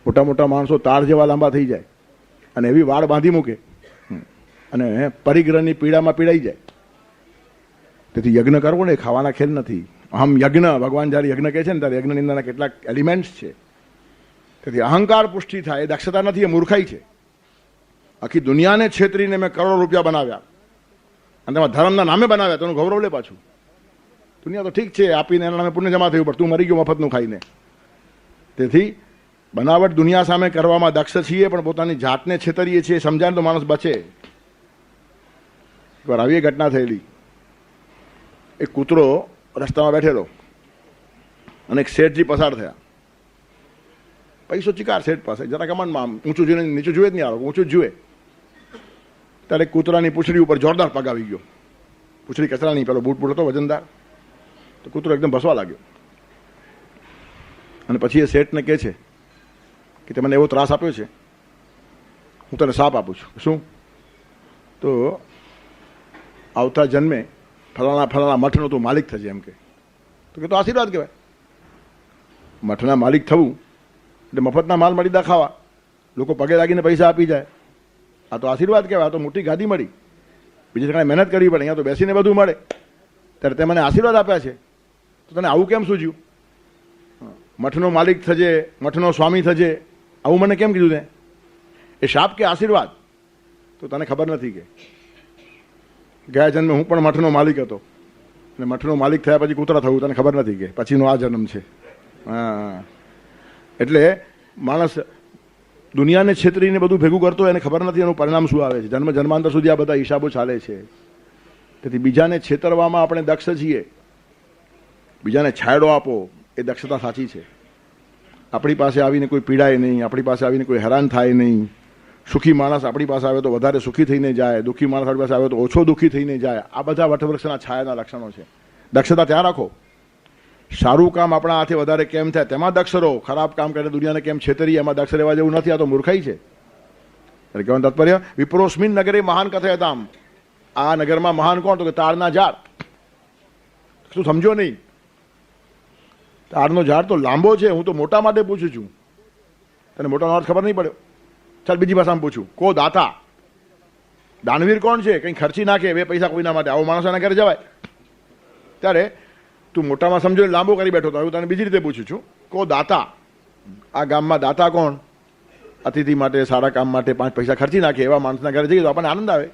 મોટા મોટા માણસો તાળ જેવા લાંબા થઈ જાય અને એવી વાડ બાંધી મૂકે અને પરિગ્રહની પીડામાં પીડાઈ જાય. તેથી યજ્ઞ કરવો ને ખાવાના ખેલ નથી. અહમ યજ્ઞ, ભગવાન જ્યારે યજ્ઞ કહે છે ને ત્યારે યજ્ઞની અંદરના કેટલાક એલિમેન્ટ્સ છે. તેથી અહંકાર પુષ્ટિ થાય એ દક્ષતા નથી, એ મૂર્ખાઈ છે. આખી દુનિયાને છેતરીને મેં કરોડો રૂપિયા બનાવ્યા અને તેમાં ધર્મના નામે બનાવ્યા, તેનું ગૌરવ લે પાછું. દુનિયા તો ઠીક છે, આપીને એના નામે પુણ્ય જમા થયું, પણ તું મરી ગયો મફતનું ખાઈને. તેથી બનાવટ દુનિયા સામે કરવામાં દક્ષ છીએ, પણ પોતાની જાતને છેતરીએ છીએ. સમજાય તો માણસ બચે. એકવાર આવી ઘટના થયેલી. એક કૂતરો રસ્તામાં બેઠેલો અને એક શેઠજી પસાર થયા. પૈસો ચિકાર શેઠ પાસે, જરા કમનમાં ઊંચું જોઈને નીચું જુએ જ નહીં, આવે ઊંચું જ જુએ. ત્યારે કૂતરાની પૂંછડી ઉપર જોરદાર પગ આવી ગયો. પૂંછડી કચરા નહીં, પેલો બૂટ હતો વજનદાર, તો કૂતરો એકદમ ભસવા લાગ્યો. અને પછી એ શેઠને કહે છે કે તે મને એવો ત્રાસ આપ્યો છે, હું તને શાપ આપું છું. શું? તો આવતા જન્મે ફલાણા મઠનો તું માલિક થજે એમ કે. તો કે તો આશીર્વાદ કહેવાય. મઠના માલિક થવું એટલે મફતના માલ મળી ખાવા, લોકો પગે લાગીને પૈસા આપી જાય, આ તો આશીર્વાદ કહેવાય. આ તો મોટી ગાદી મળી, બીજી જગ્યાએ મહેનત કરવી પડે, અહીંયા તો બેસીને બધું મળે. ત્યારે તે મને આશીર્વાદ આપ્યા છે, તો તને આવું કેમ સૂઝ્યું? મઠનો માલિક થજે, મઠનો સ્વામી થજે, આવું મને કેમ કીધું તે? એ શાપ કે આશીર્વાદ? તો તને ખબર નથી કે ગયા જન્મે હું પણ મઠનો માલિક હતો, અને મઠનો માલિક થયા પછી કૂતરા થયું, તને ખબર નથી કે પછીનો આ જન્મ છે. હા, એટલે માણસ દુનિયાને છેતરીને બધું ભેગું કરતો હોય, એને ખબર નથી એનું પરિણામ શું આવે છે. જન્મ જન્માંતર સુધી આ બધા હિસાબો ચાલે છે. તેથી બીજાને છેતરવામાં આપણે દક્ષ છીએ. બીજાને છાયડો આપો એ દક્ષતા સાચી છે. આપણી પાસે આવીને કોઈ પીડાય નહીં, આપણી પાસે આવીને કોઈ હેરાન થાય નહીં. સુખી માણસ આપણી પાસે આવે તો વધારે સુખી થઈને જાય, દુઃખી માણસ આપણી પાસે આવે તો ઓછો દુઃખી થઈને જાય. આ બધા વટવૃક્ષના છાયાના લક્ષણો છે. દક્ષતા ત્યાં રાખો. સારું કામ આપણા હાથે વધારે કેમ થાય તેમાં દક્ષ રહો. ખરાબ કામ કરીને દુનિયાને કેમ છેતરી એમાં દક્ષ રહેવા જેવું નથી. આ તો મૂર્ખાઈ છે. એટલે કહેવાનું તાત્પર્ય, વિપ્રોસ્મિન નગરે મહાન કથયતામ. આ નગરમાં મહાન કોણ? તો કે તાડના ઝાડ. શું સમજો નહીં? તાડનો ઝાડ તો લાંબો છે. હું તો મોટા માટે પૂછું છું, તને મોટાનો અર્થ ખબર નહીં પડ્યો. ચાલ બીજી ભાષામાં પૂછું. કો દાતા? દાનવીર કોણ છે? કંઈ ખર્ચી નાખે 2 પૈસા કોઈના માટે. આવો માણસ એના ઘરે જવાય? ત્યારે તું મોટામાં સમજો લાંબો કરી બેઠો. તો હું તને બીજી રીતે પૂછું છું. કો દાતા? આ ગામમાં દાતા કોણ? અતિથિ માટે, સારા કામ માટે 5 પૈસા ખર્ચી નાખે એવા માણસના ઘરે જઈએ તો આપણને આનંદ આવે.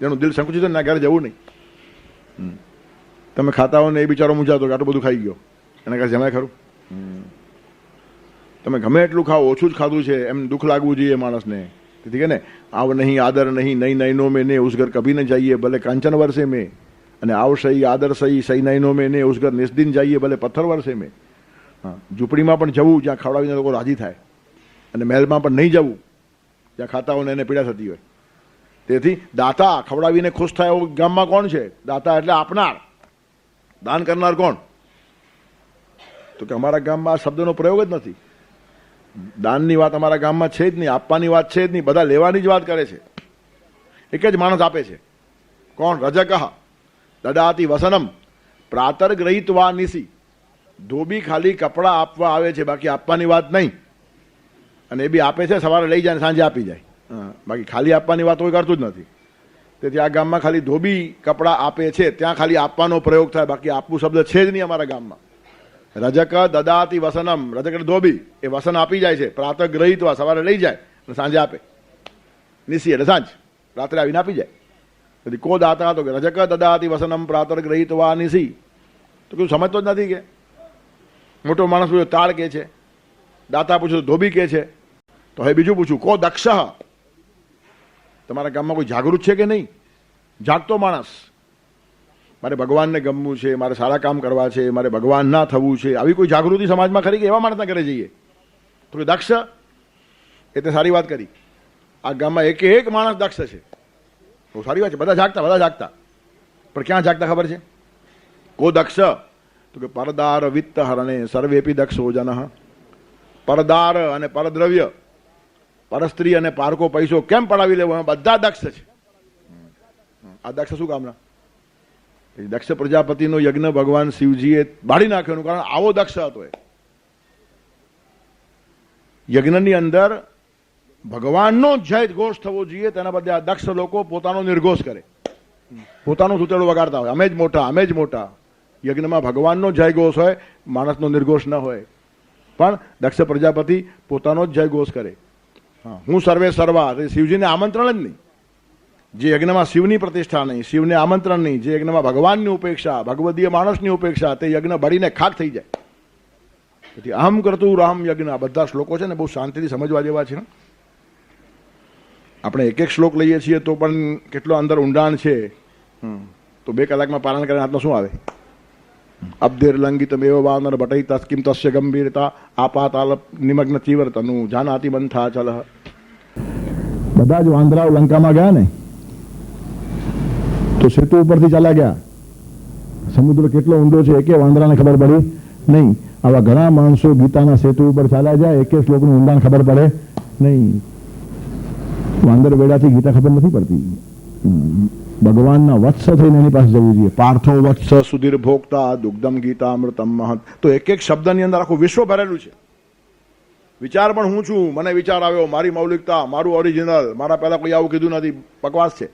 જેનું દિલ સંકુચિત હોય એના ઘરે જવું નહીં. તમે ખાતા હો ને એ બિચારો મૂંઝાતો કે આટલું બધું ખાઈ ગયો, એના ઘરે જમાય ખરું? તમે ગમે એટલું ખાઓ, ઓછું જ ખાધું છે એમ દુઃખ લાગવું જોઈએ માણસને. તેથી કે ને, આવ નહીં આદર નહીં, નહીં નૈનો મેં ને ઉસ ઘર કભી ન જઈએ ભલે કાંચન વર્ષે મેં, અને આવ સહી આદર સહી સહી નૈનો મેં ને ઉસ ઘર નિસ્દિન જઈએ ભલે પથ્થર વર્ષે મેં. હા, ઝૂંપડીમાં પણ જવું જ્યાં ખવડાવીને લોકો રાજી થાય, અને મહેલમાં પણ નહીં જવું જ્યાં ખાતા હોય ને એને પીડા થતી હોય. તેથી દાતા ખવડાવીને ખુશ થાય એવું ગામમાં કોણ છે? દાતા એટલે આપનાર, દાન કરનાર કોણ? તો કે અમારા ગામમાં આ શબ્દનો પ્રયોગ જ નથી. દાનની વાત અમારા ગામમાં છે જ નહીં, આપવાની વાત છે જ નહીં. બધા લેવાની જ વાત કરે છે. એક જ માણસ આપે છે. કોણ? રજકઃ દદાતિ વસનમ પ્રાતર્ગ્રહિત્વા નિશી. ધોબી ખાલી કપડાં આપવા આવે છે, બાકી આપવાની વાત નહીં. અને એ બી આપે છે, સવારે લઈ જાય સાંજે આપી જાય. બાકી ખાલી આપવાની વાત કોઈ કરતું જ નથી. તેથી આ ગામમાં ખાલી ધોબી કપડાં આપે છે, ત્યાં ખાલી આપવાનો પ્રયોગ થાય, બાકી આપવું શબ્દ છે જ નહીં અમારા ગામમાં. રજક દદાતિ વસનમ, રજક એટલે ધોબી, એ વસન આપી જાય છે. પ્રાતઃ ગ્રહિત્વા, સવારે લઈ જાય અને સાંજે આપે. નિશી એટલે સાંજ, રાત્રે આવીને આપી જાય. તેથી કો દાતા? તો કે રજક દદાતિ વસનમ પ્રાતઃ ગ્રહિત્વા નિશી. તો કયું સમજતો જ નથી કે મોટો માણસ પૂછ્યો તાળ કે છે, દાતા પૂછ્યો તો ધોબી કે છે. તો હવે બીજું પૂછું, કો દક્ષ? તમારા ગામમાં કોઈ જાગૃત છે કે નહીં? જાગતો માણસ, મારે ભગવાનને ગમવું છે, મારે સારા કામ કરવા છે, મારે ભગવાન ના થવું છે, આવી કોઈ જાગૃતિ સમાજમાં ખરી કે એવા માણસના ઘરે જઈએ? તો કે દક્ષ, એટલે સારી વાત કરી. આ ગામમાં એક એક માણસ દક્ષ છે, બહુ સારી વાત છે. બધા જાગતા, પણ ક્યાં જાગતા ખબર છે? કો દક્ષ? તો કે પરદાર વિત્ત હરણે સર્વેપી દક્ષો જન. પરદાર અને પરદ્રવ્ય, પરસ્ત્રી અને પારકો પૈસો કેમ પડાવી લેવો, બધા દક્ષ છે. આ દક્ષ શું કામના? દક્ષ પ્રજાપતિનો યજ્ઞ ભગવાન શિવજીએ બાળી નાખ્યો, કારણ આવો દક્ષ હતો. એ યજ્ઞની અંદર ભગવાનનો જય ઘોષ થવો જોઈએ, તેના બદલે આ દક્ષ લોકો પોતાનો નિર્ઘોષ કરે, પોતાનું સૂતેડું વગાડતા હોય, અમે જ મોટા. યજ્ઞમાં ભગવાનનો જય ઘોષ હોય, માણસનો નિર્ઘોષ ન હોય. પણ દક્ષ પ્રજાપતિ પોતાનો જ જય ઘોષ કરે. હું સર્વે સર્વા, શિવજીને આમંત્રણ જ નહીં. જે યજ્ઞમાં શિવની પ્રતિષ્ઠા નહીં, શિવને આમંત્રણ નહીં, જે યજ્ઞમાં ભગવાનની ઉપેક્ષા, ભગવદીય માણસની ઉપેક્ષા, તે યજ્ઞ બળીને ખાક થઈ જાય. તેથી અહમ કરતું રામ યજ્ઞ, આ બધા શ્લોકો છે ને બહુ શાંતિથી સમજવા જેવા છે. આપણે એક એક શ્લોક લઈએ છીએ તો પણ કેટલો અંદર ઊંડાણ છે. તો 2 કલાકમાં પારાયણ કરીને આટલો શું આવે? અબ્ધેર લંગિત મેવ વાનર ભટઈ તસ્કિમ તસ્ય ગંભીરતા આપાતાલ નિમગ્ન ચીવરતનું જાનાતિ મંથા ચલ. બધા જ વાંદરાઓ લંકામાં ગયા ને તો સેતુ ઉપરથી ચાલ્યા ગયા. સમુદ્ર કેટલો ઊંડો છે એકે વાંદરાને ખબર પડી નહીં. આવા ઘણા માણસો ગીતાના સેતુ ઉપર ચાલ્યા જાય, એક શ્લોકનું ઊંડાણ ખબર પડે નહીં. વાંદર વેડાથી ગીતા ખબર નથી પડતી. ભગવાનના વત્સ થઈને એની પાસે જવું જોઈએ. પાર્થો વત્સ સુધીર ભોગતા દુગ્ધમ ગીતા અમૃતમ મહત. તો એક એક શબ્દની અંદર આખું વિશ્વ ભરેલું છે. વિચાર પણ હું છું, મને વિચાર આવ્યો, મારી મૌલિકતા, મારું ઓરિજિનલ, મારા પહેલા કોઈ આવું કીધું નથી, બકવાસ છે.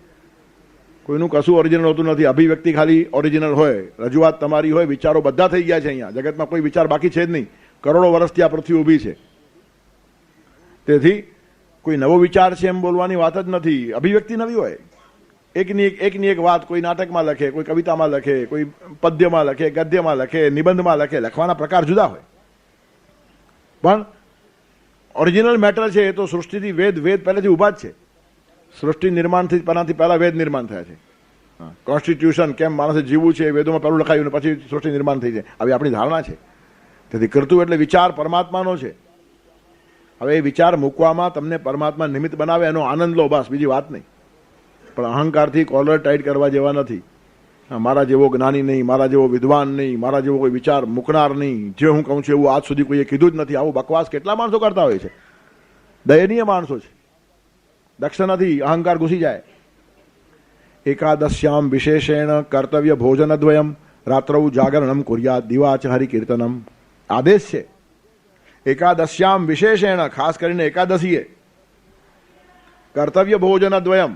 કોઈનું કશું ઓરિજિનલ હોતું નથી. અભિવ્યક્તિ ખાલી ઓરિજિનલ હોય, રજૂઆત તમારી હોય, વિચારો બધા થઈ ગયા છે. અહીંયા જગતમાં કોઈ વિચાર બાકી છે જ નહીં. કરોડો વર્ષથી આ પૃથ્વી ઊભી છે. તેથી કોઈ નવો વિચાર છે એમ બોલવાની વાત જ નથી. અભિવ્યક્તિ નવી હોય, એકની એક વાત કોઈ નાટકમાં લખે, કોઈ કવિતામાં લખે, કોઈ પદ્યમાં લખે, ગદ્યમાં લખે, નિબંધમાં લખે. લખવાના પ્રકાર જુદા હોય, પણ ઓરિજિનલ મેટર છે એ તો સૃષ્ટિથી વેદ પહેલેથી ઊભા જ છે. સૃષ્ટિ નિર્માણથી પહેલા વેદ નિર્માણ થયા છે. કોન્સ્ટિટ્યુશન કેમ માણસે જીવવું છે વેદોમાં પહેલું લખાયું ને પછી સૃષ્ટિ નિર્માણ થઈ છે, આવી આપણી ધારણા છે. તેથી કરતું એટલે વિચાર પરમાત્માનો છે. હવે એ વિચાર મૂકવામાં તમને પરમાત્મા નિમિત્ત બનાવે એનો આનંદ લો, બસ, બીજી વાત નહીં. પણ અહંકારથી કોલર ટાઈટ કરવા જેવા નથી. મારા જેવો જ્ઞાની નહીં, મારા જેવો વિદ્વાન નહીં, મારા જેવો કોઈ વિચાર મૂકનાર નહીં, જે હું કહું છું એવું આજ સુધી કોઈએ કીધું જ નથી. આવું બકવાસ કેટલા માણસો કરતા હોય છે. દયનીય માણસો છે. દક્ષ નથી, અહંકાર ઘૂસી જાય. એકાદશ્યામ વિશેષેણ કર્તવ્ય ભોજનદ્વયમ રાત્રૌ જાગરણમ કુર્યાત દિવાચ હરિકીર્તનમ. આદેશ છે. એકાદશ્યામ વિશેષેણ, ખાસ કરીને એકાદશીએ કર્તવ્ય ભોજનદ્વયમ.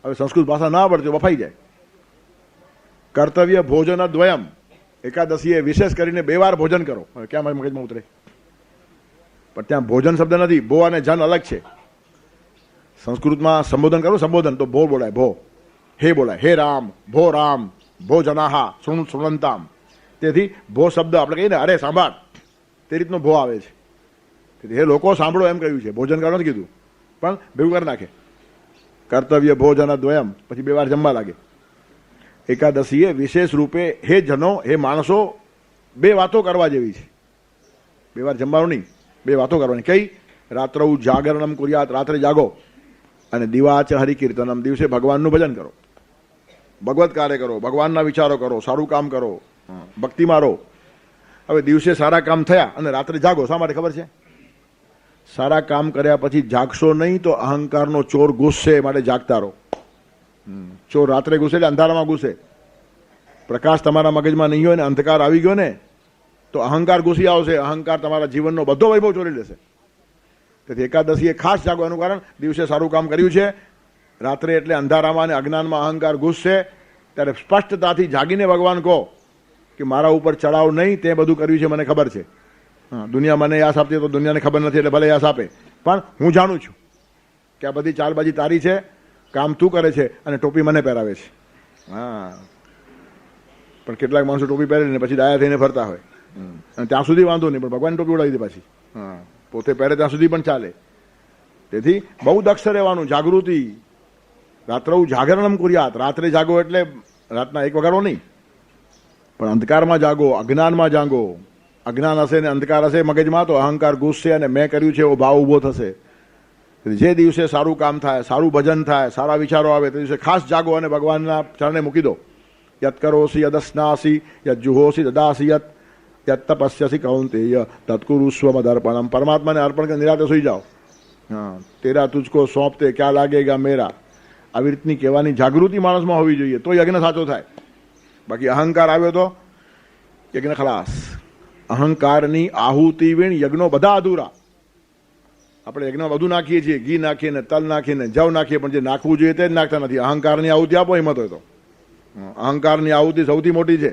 હવે સંસ્કૃત ભાષા ના આવડતી વફાઈ જાય. કર્તવ્ય ભોજનદ્વયમ, એકાદશીએ વિશેષ કરીને 2 વાર ભોજન કરો. હવે ક્યાં મારી મગજમાં ઉતરે? પણ ત્યાં ભોજન શબ્દ નથી, ભો અને જન અલગ છે. સંસ્કૃતમાં સંબોધન કરો, સંબોધન તો ભો બોલાય, ભો. હે બોલાય, હે રામ, ભો જનાહા શૃણંતામ. તેથી ભો શબ્દ આપણે કહીએ ને, અરે સાંભળ, તે રીતનો ભો આવે છે. તેથી હે લોકો સાંભળો એમ કહ્યું છે, ભોજન કરવા નથી કીધું, પણ ભેગું કરી નાખે. કર્તવ્ય ભોજન દ્વયમ, પછી 2 વાર જમવા લાગે. એકાદશીએ વિશેષ રૂપે હે જનો, હે માણસો, 2 વાતો કરવા જેવી છે. 2 વાર જમવાનું નહીં, 2 વાતો કરવાની. કઈ? રાત્રૌ જાગરણમ કુર્યાત, રાત્રે જાગો, અને દિવાચ હરિકીર્તનમ, દિવસે ભગવાનનું ભજન કરો, ભગવત કાર્ય કરો, ભગવાનના વિચારો કરો, સારું કામ કરો, ભક્તિ મારો. હવે દિવસે સારા કામ થયા અને રાત્રે જાગો. શા માટે ખબર છે? સારા કામ કર્યા પછી જાગશો નહીં તો અહંકારનો ચોર ઘૂસશે, માટે જાગતા રહો. ચોર રાત્રે ઘૂસે એટલે અંધારામાં ઘૂસે. પ્રકાશ તમારા મગજમાં નહીં હોય ને અંધકાર આવી ગયો ને તો અહંકાર ઘૂસી આવશે. અહંકાર તમારા જીવનનો બધો વૈભવ ચોરી લેશે. તેથી એકાદશીએ ખાસ જાગવાનું કારણ, દિવસે સારું કામ કર્યું છે, રાત્રે એટલે અંધારામાં અને અજ્ઞાનમાં અહંકાર ઘૂસશે, ત્યારે સ્પષ્ટતાથી જાગીને ભગવાન કહો કે મારા ઉપર ચડાવ નહીં, તે બધું કર્યું છે મને ખબર છે. દુનિયા મને યાસ આપતી તો દુનિયાને ખબર નથી, એટલે ભલે યાસ આપે, પણ હું જાણું છું કે આ બધી ચાલબાજી તારી છે, કામ તું કરે છે અને ટોપી મને પહેરાવે છે. પણ કેટલાક માણસો ટોપી પહેરીને પછી ડાયા થઈને ફરતા હોય. અને ત્યાં સુધી વાંધો નહીં, પણ ભગવાન ટોપી ઉડાવી દે પાછી. હા, પોતે પહેરે ત્યાં સુધી પણ ચાલે. તેથી બહુ દક્ષ રહેવાનું, જાગૃતિ. રાત્રઉ જાગરણમ કુર્યાત, રાત્રે જાગો એટલે રાતના 1 વાગ્યાનો નહીં, પણ અંધકારમાં જાગો, અજ્ઞાનમાં જાગો. અજ્ઞાન હશે ને અંધકાર હશે મગજમાં તો અહંકાર ઘૂસશે અને મેં કર્યું છે એવો ભાવ ઊભો થશે. જે દિવસે સારું કામ થાય, સારું ભજન થાય, સારા વિચારો આવે તે દિવસે ખાસ જાગો અને ભગવાનના ચરણે મૂકી દો. યત કરોસી યદસ્નાસી યત જુહોસી દદાસી યત તપસ્યસી કૌંતેય તત્કુરુ સ્વમદર્પણમ. પરમાત્માને અર્પણ કરીને નિરાતે સુઈ જાઓ. હા, તેરા તુજકો સોંપતે ક્યાં લાગેગા મેરા. આવી રીતની કહેવાની જાગૃતિ માણસમાં હોવી જોઈએ, તો યજ્ઞ સાચો થાય. બાકી અહંકાર આવ્યો તો યજ્ઞ ખલાસ. અહંકારની આહુતિ વીણ યજ્ઞો બધા અધૂરા. આપણે યજ્ઞમાં બધું નાખીએ છીએ, ઘી નાખીએ ને તલ નાખીએ ને જવ નાખીએ, પણ જે નાખવું જોઈએ તે જ નાખતા નથી. અહંકારની આહુતિ આપો હિંમત હોય તો. અહંકારની આહુતિ સૌથી મોટી છે.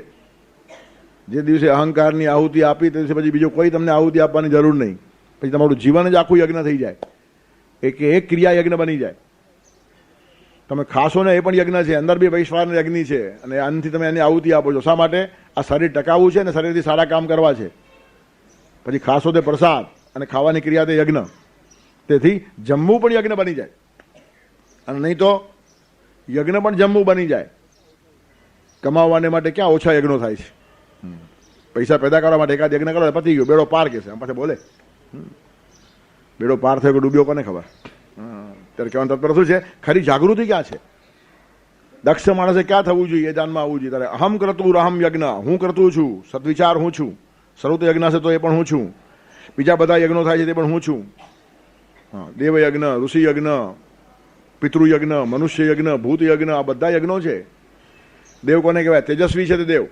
જે દિવસે અહંકારની આહુતિ આપી તે દિવસે પછી બીજો કોઈ તમને આહુતિ આપવાની જરૂર નહીં. પછી તમારું જીવન જ આખું યજ્ઞ થઈ જાય. એક ક્રિયા યજ્ઞ બની જાય. તમે ખાશો ને એ પણ યજ્ઞ છે, અંદર બી વૈશ્વાન યજ્ઞ છે, અને આનાથી તમે એની આહુતિ આપો છો. શા માટે? આ શરીર ટકાવવું છે ને શરીરથી સારા કામ કરવા છે. પછી ખાશો તે પ્રસાદ અને ખાવાની ક્રિયા તે યજ્ઞ. તેથી જમવું પણ યજ્ઞ બની જાય, અને નહીં તો યજ્ઞ પણ જમવું બની જાય. કમાવાને માટે ક્યાં ઓછા યજ્ઞો થાય છે. પૈસા પેદા કરવા માટે એકાદ યજ્ઞ કરો પતી ગયો, બેડો પાર કે છે. આમ પાછા બોલે બેડો પાર થયો કે ડૂબ્યો કોને ખબર. ત્યારે કહેવાનું તત્પર શું છે? ખરી જાગૃતિ ક્યાં છે? દક્ષ માણસે ક્યાં થવું જોઈએ એ જાનમાં આવવું જોઈએ. ત્યારે અહમ કરતું અહમ યજ્ઞ, હું કરતું છું, સદવિચાર હું છું. સર્વત યજ્ઞ છે તો એ પણ હું છું. બીજા બધા યજ્ઞો થાય છે તે પણ હું છું. હા, દેવ યજ્ઞ, ઋષિ યજ્ઞ, પિતૃયજ્ઞ, મનુષ્ય યજ્ઞ, ભૂત યજ્ઞ, આ બધા યજ્ઞો છે. દેવ કોને કહેવાય? તેજસ્વી છે તે દેવ.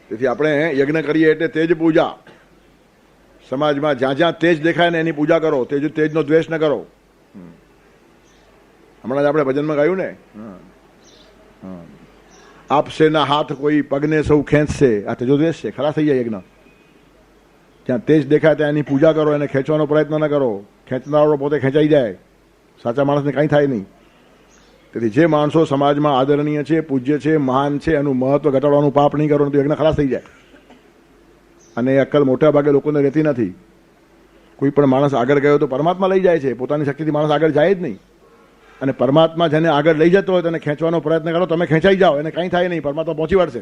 તેથી આપણે યજ્ઞ કરીએ એટલે તેજ પૂજા. સમાજમાં જ્યાં જ્યાં તેજ દેખાય ને એની પૂજા કરો. તેજનો દ્વેષ ન કરો. હમણાં જ આપણે ભજનમાં ગાયું ને, આપશે ના હાથ કોઈ પગને સૌ ખેંચશે. આ તેજો દ્વેષ છે, ખરા થઈ જાય યજ્ઞ. જ્યાં તેજ દેખાય ત્યાં એની પૂજા કરો, એને ખેંચવાનો પ્રયત્ન ન કરો. ખેંચનારો પોતે ખેંચાઈ જાય, સાચા માણસને કંઈ થાય નહીં. તેથી જે માણસો સમાજમાં આદરણીય છે, પૂજ્ય છે, મહાન છે, એનું મહત્વ ઘટાડવાનું પાપ નહીં કરો તો યજ્ઞ ખલાસ થઈ જાય. અને એ અક્કલ મોટા ભાગે લોકોને રહેતી નથી. કોઈ પણ માણસ આગળ ગયો તો પરમાત્મા લઈ જાય છે, પોતાની શક્તિથી માણસ આગળ જાય જ નહીં. અને પરમાત્મા જેને આગળ લઈ જતો હોય તેને ખેંચવાનો પ્રયત્ન કરો, તમે ખેંચાઈ જાઓ, એને કંઈ થાય નહીં, પરમાત્મા પહોંચી વળશે.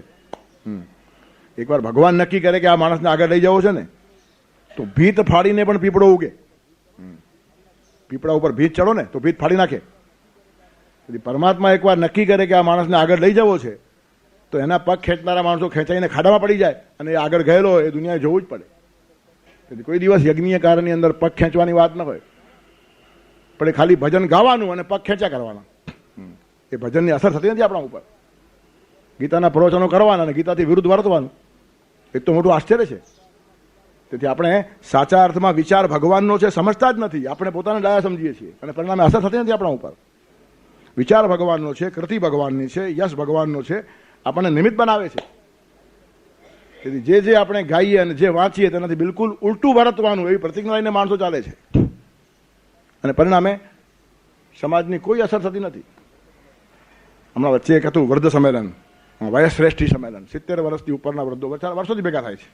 એકવાર ભગવાન નક્કી કરે કે આ માણસને આગળ લઈ જવો છે ને, તો ભીત ફાડીને પણ પીપળો ઉગે. પીપળા ઉપર ભીત ચડો ને તો ભીત ફાડી નાખે. પરમાત્મા એકવાર નક્કી કરે કે આ માણસને આગળ લઈ જવો છે, તો એના પગ ખેંચનારા માણસો ખેંચાઈને ખાડામાં પડી જાય, અને એ આગળ ગયેલો હોય એ દુનિયાએ જોવું જ પડે. તેથી કોઈ દિવસ યજ્ઞીય કાર્યની અંદર પગ ખેંચવાની વાત ન હોય, પણ ખાલી ભજન ગાવાનું અને પગ ખેંચ્યા કરવાના. એ ભજનની અસર થતી નથી આપણા ઉપર. ગીતાના પ્રવચનો કરવાના અને ગીતાથી વિરુદ્ધ વર્તવાનું, એક તો મોટું આશ્ચર્ય છે. તેથી આપણે સાચા અર્થમાં વિચાર ભગવાનનો છે સમજતા જ નથી. આપણે પોતાને ડાયા સમજીએ છીએ અને પરિણામે અસર થતી નથી આપણા ઉપર. વિચાર ભગવાનનો છે, કૃતિ ભગવાનની છે, યશ ભગવાનનો છે, આપણને નિમિત્ત બનાવે છે. તેથી જે આપણે ગાઈએ અને જે વાંચીએ તેનાથી બિલકુલ ઉલટું વર્તવાનું એવી પ્રતિજ્ઞા લઈને માણસો ચાલે છે, અને પરિણામે સમાજની કોઈ અસર થતી નથી. હમણાં વચ્ચે એક હતું વૃદ્ધ સંમેલન, વયશ્રેષ્ઠી સંમેલન. 70 વર્ષથી ઉપરના વૃદ્ધો વર્ષોથી ભેગા થાય છે.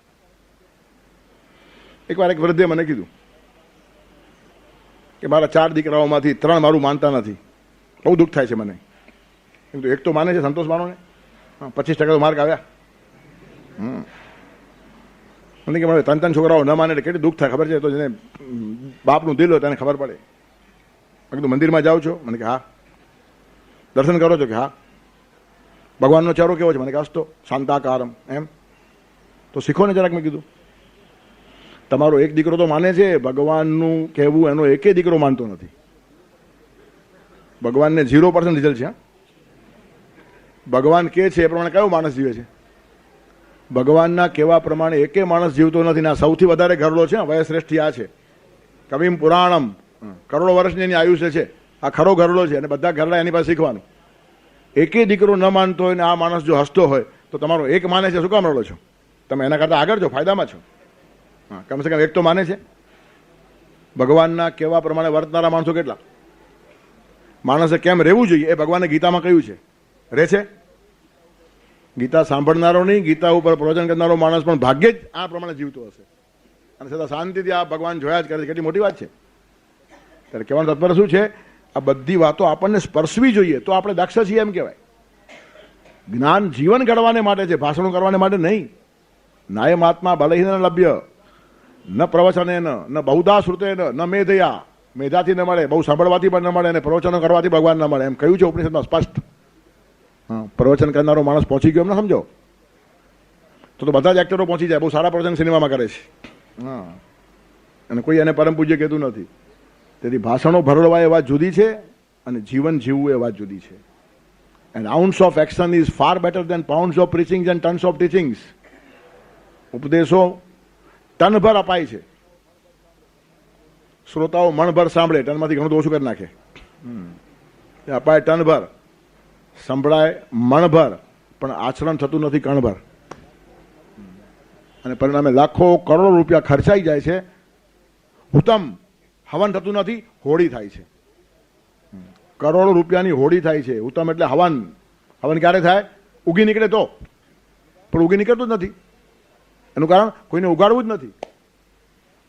એકવાર એક વૃદ્ધે મને કીધું કે મારા 4 દીકરાઓમાંથી 3 મારું માનતા નથી. બહુ દુઃખ થાય છે મને. એક તો માને છે, સંતોષ માનો ને, 25% તો માર્ક આવ્યા. મને કે મારે 3 છોકરાઓ ન માને એટલે કેટલી દુઃખ થાય ખબર છે? તો જેને બાપનું દિલ હોય તેને ખબર પડે. મેં કીધું મંદિરમાં જાઓ છો? મને કે હા. દર્શન કરો છો? કે હા. ભગવાનનો ચહેરો કેવો છે? મને કે અસ્તો શાંતાકારમ. એમ તો શીખો ને જરાક. મેં કીધું તમારો એક દીકરો તો માને છે, ભગવાનનું કહેવું એનો એકે દીકરો માનતો નથી. ભગવાનને 0% રિઝલ્ટ છે. ભગવાન કે છે એ પ્રમાણે કયો માણસ જીવે છે? ભગવાનના કહેવા પ્રમાણે એકે માણસ જીવતો નથી. ના સૌથી વધારે ઘરડો છે વયશ્રેષ્ઠી આ છે. કવિમ પુરાણમ, કરોડો વર્ષની એની આયુષ્ય છે. આ ખરો ઘરડો છે, અને બધા ઘરડા એની પાસે શીખવાનું. એકે દીકરો ન માનતો હોય ને આ માણસ જો હસતો હોય તો તમારો એક માને છે, શું કામ રડો છો? તમે એના કરતાં આગળ છો, ફાયદામાં છો. હા, કમસે કમ એક તો માને છે. ભગવાનના કહેવા પ્રમાણે વર્તનારા માણસો કેટલા? માણસે કેમ રહેવું જોઈએ એ ભગવાને ગીતામાં કહ્યું છે. રહે છે? ગીતા સાંભળનારો નહીં, ગીતા ઉપર પ્રવચન કરનારો માણસ પણ ભાગ્યે જ આ પ્રમાણે જીવતો હશે અને છતાં શાંતિથી આ ભગવાન જોયા જ કરે છે. કેટલી મોટી વાત છે. ત્યારે કહેવાનું તાત્પર્ય શું છે? આ બધી વાતો આપણને સ્પર્શવી જોઈએ તો આપણે દક્ષ છીએ એમ કહેવાય. જ્ઞાન જીવન ઘડવાને માટે છે, ભાષણો કરવાને માટે નહીં. નાયમ આત્મા બલહીન લભ્ય ન પ્રવચનેન ન બહુધા શ્રુતેન ન મેધયા. મેધાથી ન મળે, બહુ સાંભળવાથી પણ ન મળે, અને પ્રવચનો કરવાથી ભગવાન ન મળે એમ કહ્યું છે ઉપનિષદમાં સ્પષ્ટ. હા, પ્રવચન કરનારો માણસ પહોંચી ગયો એમ ના સમજો. તો બધા જ એક્ટરો પહોંચી જાય, બહુ સારા પ્રવચન સિનેમામાં કરે છે. હા, અને કોઈ એને પરમ પૂજ્ય કહેતું નથી. તેથી ભાષણો ભરડવા એ વાત જુદી છે અને જીવન જીવવું એ વાત જુદી છે. And ounce of action is far better than pounds of preachings and tons of teachings. ઉપદેશો ટનભર અપાય છે, શ્રોતાઓ મણભર સાંભળે, ટનમાંથી ઘણું તો ઓછું કરી નાખે. અપાય ટનભર, સંભળાય મણભર, પણ આચરણ થતું નથી કણભર. અને પરિણામે લાખો કરોડો રૂપિયા ખર્ચાઈ જાય છે, હુતમ હવન થતું નથી, હોળી થાય છે. કરોડો રૂપિયાની હોળી થાય છે. હુતમ એટલે હવન. હવન ક્યારે થાય? ઉગી નીકળે તો, પણ ઉગી નીકળતું જ નથી. એનું કારણ કોઈને ઉગાડવું જ નથી.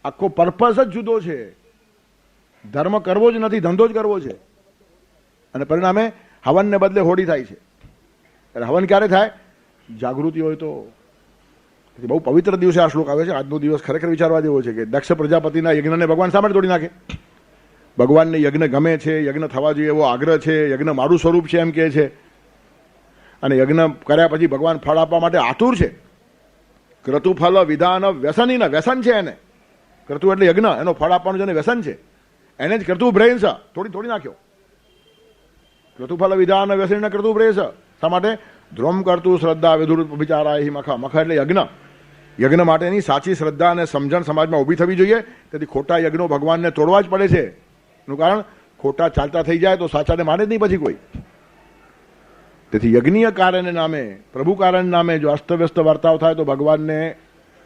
આખો પર્પસ જ જુદો છે. ધર્મ કરવો જ નથી, ધંધો જ કરવો છે. અને પરિણામે હવનને બદલે હોળી થાય છે. એટલે હવન ક્યારે થાય? જાગૃતિ હોય તો. બહુ પવિત્ર દિવસે આ શ્લોક આવે છે. આજનો દિવસ ખરેખર વિચારવા જેવો છે કે દક્ષ પ્રજાપતિના યજ્ઞને ભગવાન સામે તોડી નાખે. ભગવાનને યજ્ઞ ગમે છે, યજ્ઞ થવા જોઈએ એવો આગ્રહ છે, યજ્ઞ મારું સ્વરૂપ છે એમ કહે છે, અને યજ્ઞ કર્યા પછી ભગવાન ફળ આપવા માટે આતુર છે. ક્રતુફલ વિધાન વ્યસની ના વ્યસન છે એને. ક્રતુ એટલે યજ્ઞ, એનો ફળ આપવાનું જેને વ્યસન છે એને જ ક્રતુ બ્રેન્સ તોડી નાખ્યો. ક્રતુફલ વિધાન વ્યસની ક્રતુ બ્રેસ. શા માટે? ધ્રોમ કરતું શ્રદ્ધા વિધુર વિચારા હિ મખા. મખા એટલે યજ્ઞ. યજ્ઞ માટેની સાચી શ્રદ્ધા અને સમજણ સમાજમાં ઊભી થવી જોઈએ. તેથી ખોટા યજ્ઞો ભગવાનને તોડવા જ પડે છે. એનું કારણ ખોટા ચાલતા થઈ જાય તો સાચાને માને જ નહીં પછી કોઈ. તેથી યજ્ઞીય કાર્યને નામે, પ્રભુ કાર્યને નામે જો અસ્તવ્યસ્ત વર્તાવ થાય તો ભગવાનને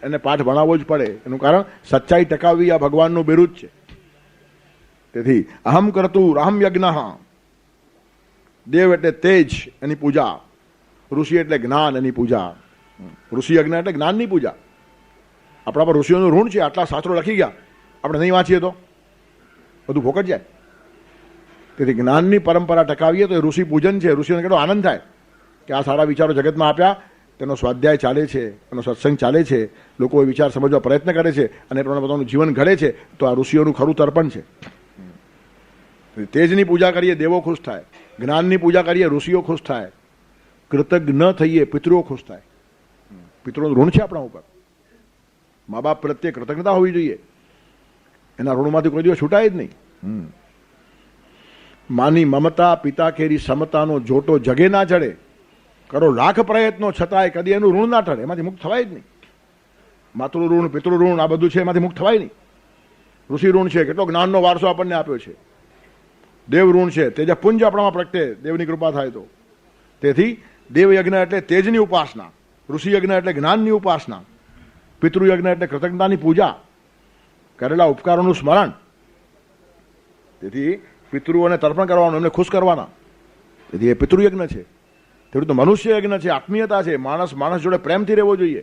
એને પાઠ ભણાવવો જ પડે. એનું કારણ સચ્ચાઈ ટકાવવી આ ભગવાનનું બિરુદ છે. તેથી અહમ કરતું અહમ યજ્ઞ. દેવ એટલે તેજ, એની પૂજા. ઋષિ એટલે જ્ઞાન, એની પૂજા. ઋષિ યજ્ઞ એટલે જ્ઞાનની પૂજા. આપણા પર ઋષિઓનું ઋણ છે. આટલા શાસ્ત્રો લખી ગયા, આપણે નહીં વાંચીએ તો બધું ફોકટ જાય. તેથી જ્ઞાનની પરંપરા ટકાવીએ તો એ ઋષિ પૂજન છે. ઋષિઓને કેટલો આનંદ થાય કે આ સારા વિચારો જગતમાં આપ્યા, તેનો સ્વાધ્યાય ચાલે છે, એનો સત્સંગ ચાલે છે, લોકો એ વિચાર સમજવા પ્રયત્ન કરે છે અને એ પ્રમાણે પોતાનું જીવન ઘડે છે. તો આ ઋષિઓનું ખરું તર્પણ છે. તેજની પૂજા કરીએ, દેવો ખુશ થાય. જ્ઞાનની પૂજા કરીએ, ઋષિઓ ખુશ થાય. કૃતજ્ઞ ન થઈએ, પિતૃઓ ખુશ થાય. પિતૃનું ઋણ છે આપણા ઉપર. મા બાપ પ્રત્યે કૃતજ્ઞતા હોવી જોઈએ. એના ઋણમાંથી કોઈ દિવસ છૂટાય જ નહીં. માની મમતા પિતા કેરી સમતાનો જોટો જગે ના ચડે. કરો લાખ પ્રયત્નો છતાંય કદી એનું ઋણ ના ટળે. એમાંથી મુક્ત થવાય જ નહીં. માતૃ ઋણ, પિતૃ ઋણ આ બધું છે, એમાંથી મુક્ત થવાય નહીં. ઋષિ ઋણ છે, કેટલો જ્ઞાનનો વારસો આપણને આપ્યો છે. દેવ ઋણ છે, તેજપુંજ આપણામાં પ્રગટે દેવની કૃપા થાય તો. તેથી દેવયજ્ઞ એટલે તેજની ઉપાસના, ઋષિ યજ્ઞ એટલે જ્ઞાનની ઉપાસના, પિતૃયજ્ઞ એટલે કૃતજ્ઞતાની પૂજા, કરેલા ઉપકારોનું સ્મરણ. તેથી પિતૃઓને તર્પણ કરવાનું, એમને ખુશ કરવાના. તેથી એ પિતૃયજ્ઞ છે. તેવું તો મનુષ્ય યજ્ઞ છે, આત્મીયતા છે. માણસ જોડે પ્રેમથી રહેવો જોઈએ.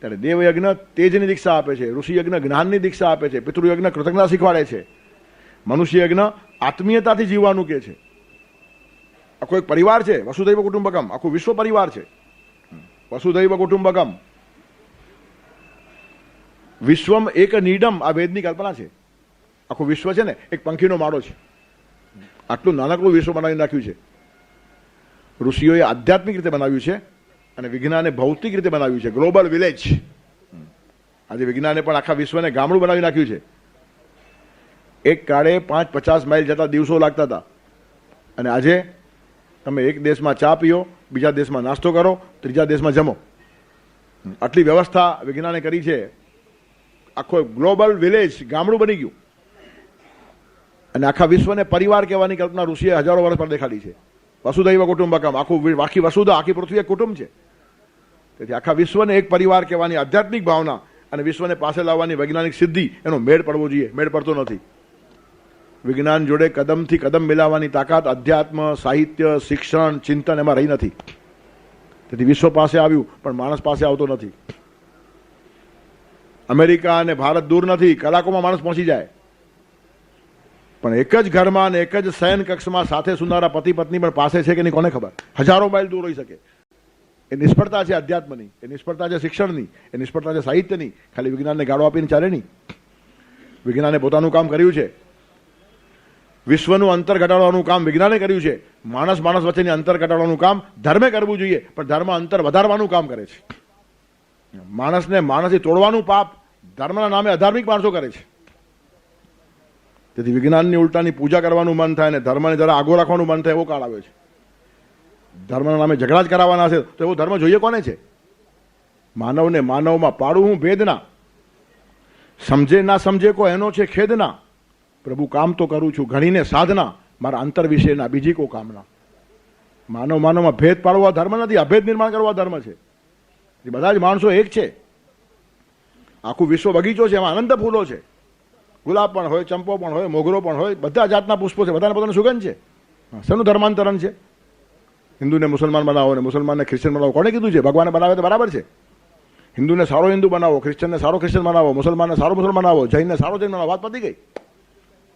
ત્યારે દેવયજ્ઞ તેજની દીક્ષા આપે છે, ઋષિ યજ્ઞ જ્ઞાનની દીક્ષા આપે છે, પિતૃયજ્ઞ કૃતજ્ઞતા શીખવાડે છે, મનુષ્ય યજ્ઞ આત્મીયતાથી જીવવાનું કહે છે. આખો એક પરિવાર છે, વસુધૈવ કુટુંબકમ, આખું વિશ્વ પરિવાર છે. વસુધૈવ કુટુંબકમ, વિશ્વમ એક નીડમ, આ વેદની કલ્પના છે. આખું વિશ્વ છે ને એક પંખીનો માળો છે. આટલું નાનકડું વિશ્વ બનાવી નાખ્યું છે. ઋષિઓએ આધ્યાત્મિક રીતે બનાવ્યું છે અને વિજ્ઞાને ભૌતિક રીતે બનાવ્યું છે. Global village. આજે વિજ્ઞાને પણ આખા વિશ્વને ગામડું બનાવી નાખ્યું છે. એક કાળે 5-50 માઇલ જતા દિવસો લાગતા હતા અને આજે તમે એક દેશમાં ચા પીઓ, બીજા દેશમાં નાસ્તો કરો, ત્રીજા દેશમાં જમો. આટલી વ્યવસ્થા વિજ્ઞાને કરી છે. આખો ગ્લોબલ વિલેજ ગામડું બની ગયું. અને આખા વિશ્વને પરિવાર કહેવાની કલ્પના ઋષિએ હજારો વર્ષ પર દેખાડી છે. વસુધૈવ કુટુંબકમ, આખી વસુધા, આખી પૃથ્વી એક કુટુંબ છે. તેથી આખા વિશ્વને એક પરિવાર કહેવાની આધ્યાત્મિક ભાવના અને વિશ્વને પાસે લાવવાની વૈજ્ઞાનિક સિદ્ધિ, એનો મેળ પડવો જોઈએ. મેળ પડતો નથી. વિજ્ઞાન જોડે કદમથી કદમ મિલાવવાની તાકાત અધ્યાત્મ, સાહિત્ય, શિક્ષણ, ચિંતન એમાં રહી નથી. તેથી વિશ્વ પાસે આવ્યું પણ માણસ પાસે આવતો નથી. અમેરિકા અને ભારત દૂર નથી, કલાકોમાં માણસ પહોંચી જાય. પણ એક જ ઘરમાં અને એક જ શયન કક્ષમાં સાથે સુનારા પતિ પત્ની પણ પાસે છે કે નહીં કોને ખબર. હજારો માઇલ દૂર હોઈ શકે. એ નિષ્ફળતા છે અધ્યાત્મની, એ નિષ્ફળતા છે શિક્ષણની, એ નિષ્ફળતા છે સાહિત્યની. ખાલી વિજ્ઞાનને ગાળો આપીને ચાલે નહીં. વિજ્ઞાને પોતાનું કામ કર્યું છે. વિશ્વનું અંતર ઘટાડવાનું કામ વિજ્ઞાને કર્યું છે. માણસ માણસ વચ્ચેની અંતર ઘટાડવાનું કામ ધર્મે કરવું જોઈએ, પણ ધર્મ અંતર વધારવાનું કામ કરે છે. માણસને માણસથી તોડવાનું પાપ ધર્મના નામે અધાર્મિક માણસો કરે છે. તેથી વિજ્ઞાનની ઉલટાની પૂજા કરવાનું મન થાય ને ધર્મને જરા આગો રાખવાનું મન થાય એવો કાળ આવ્યો છે. ધર્મના નામે ઝઘડા જ કરાવવાના છે તો એવો ધર્મ જોઈએ કોને છે? માનવને માનવમાં પાડું હું ભેદના, સમજે ના સમજે કો એનો છે ખેદના. પ્રભુ કામ તો કરું છું ઘણીને સાધના, મારા અંતર વિશેના બીજી કો કામના. માનવ માનવમાં ભેદ પાડવા ધર્મ નથી, અભેદ નિર્માણ કરવા ધર્મ છે. બધા જ માણસો એક છે. આખું વિશ્વ બગીચો છે, એમાં અનંત ફૂલો છે. ગુલાબ પણ હોય, ચંપો પણ હોય, મોગરો પણ હોય, બધા જાતના પુષ્પો છે. બધાને પોતાનું સુગંધ છે. શેનું ધર્માંતરણ છે? હિન્દુને મુસલમાન બનાવો ને મુસલમાનને ક્રિશ્ચન બનાવો કોણે કીધું છે? ભગવાને બનાવે તો બરાબર છે. હિન્દુને સારો હિન્દુ બનાવો, ક્રિશ્ચનને સારો ક્રિશ્ચન બનાવો, મુસલમાનને સારો મુસલમાન બનાવો, જૈનને સારો જૈન બનાવો, વાત પતી ગઈ.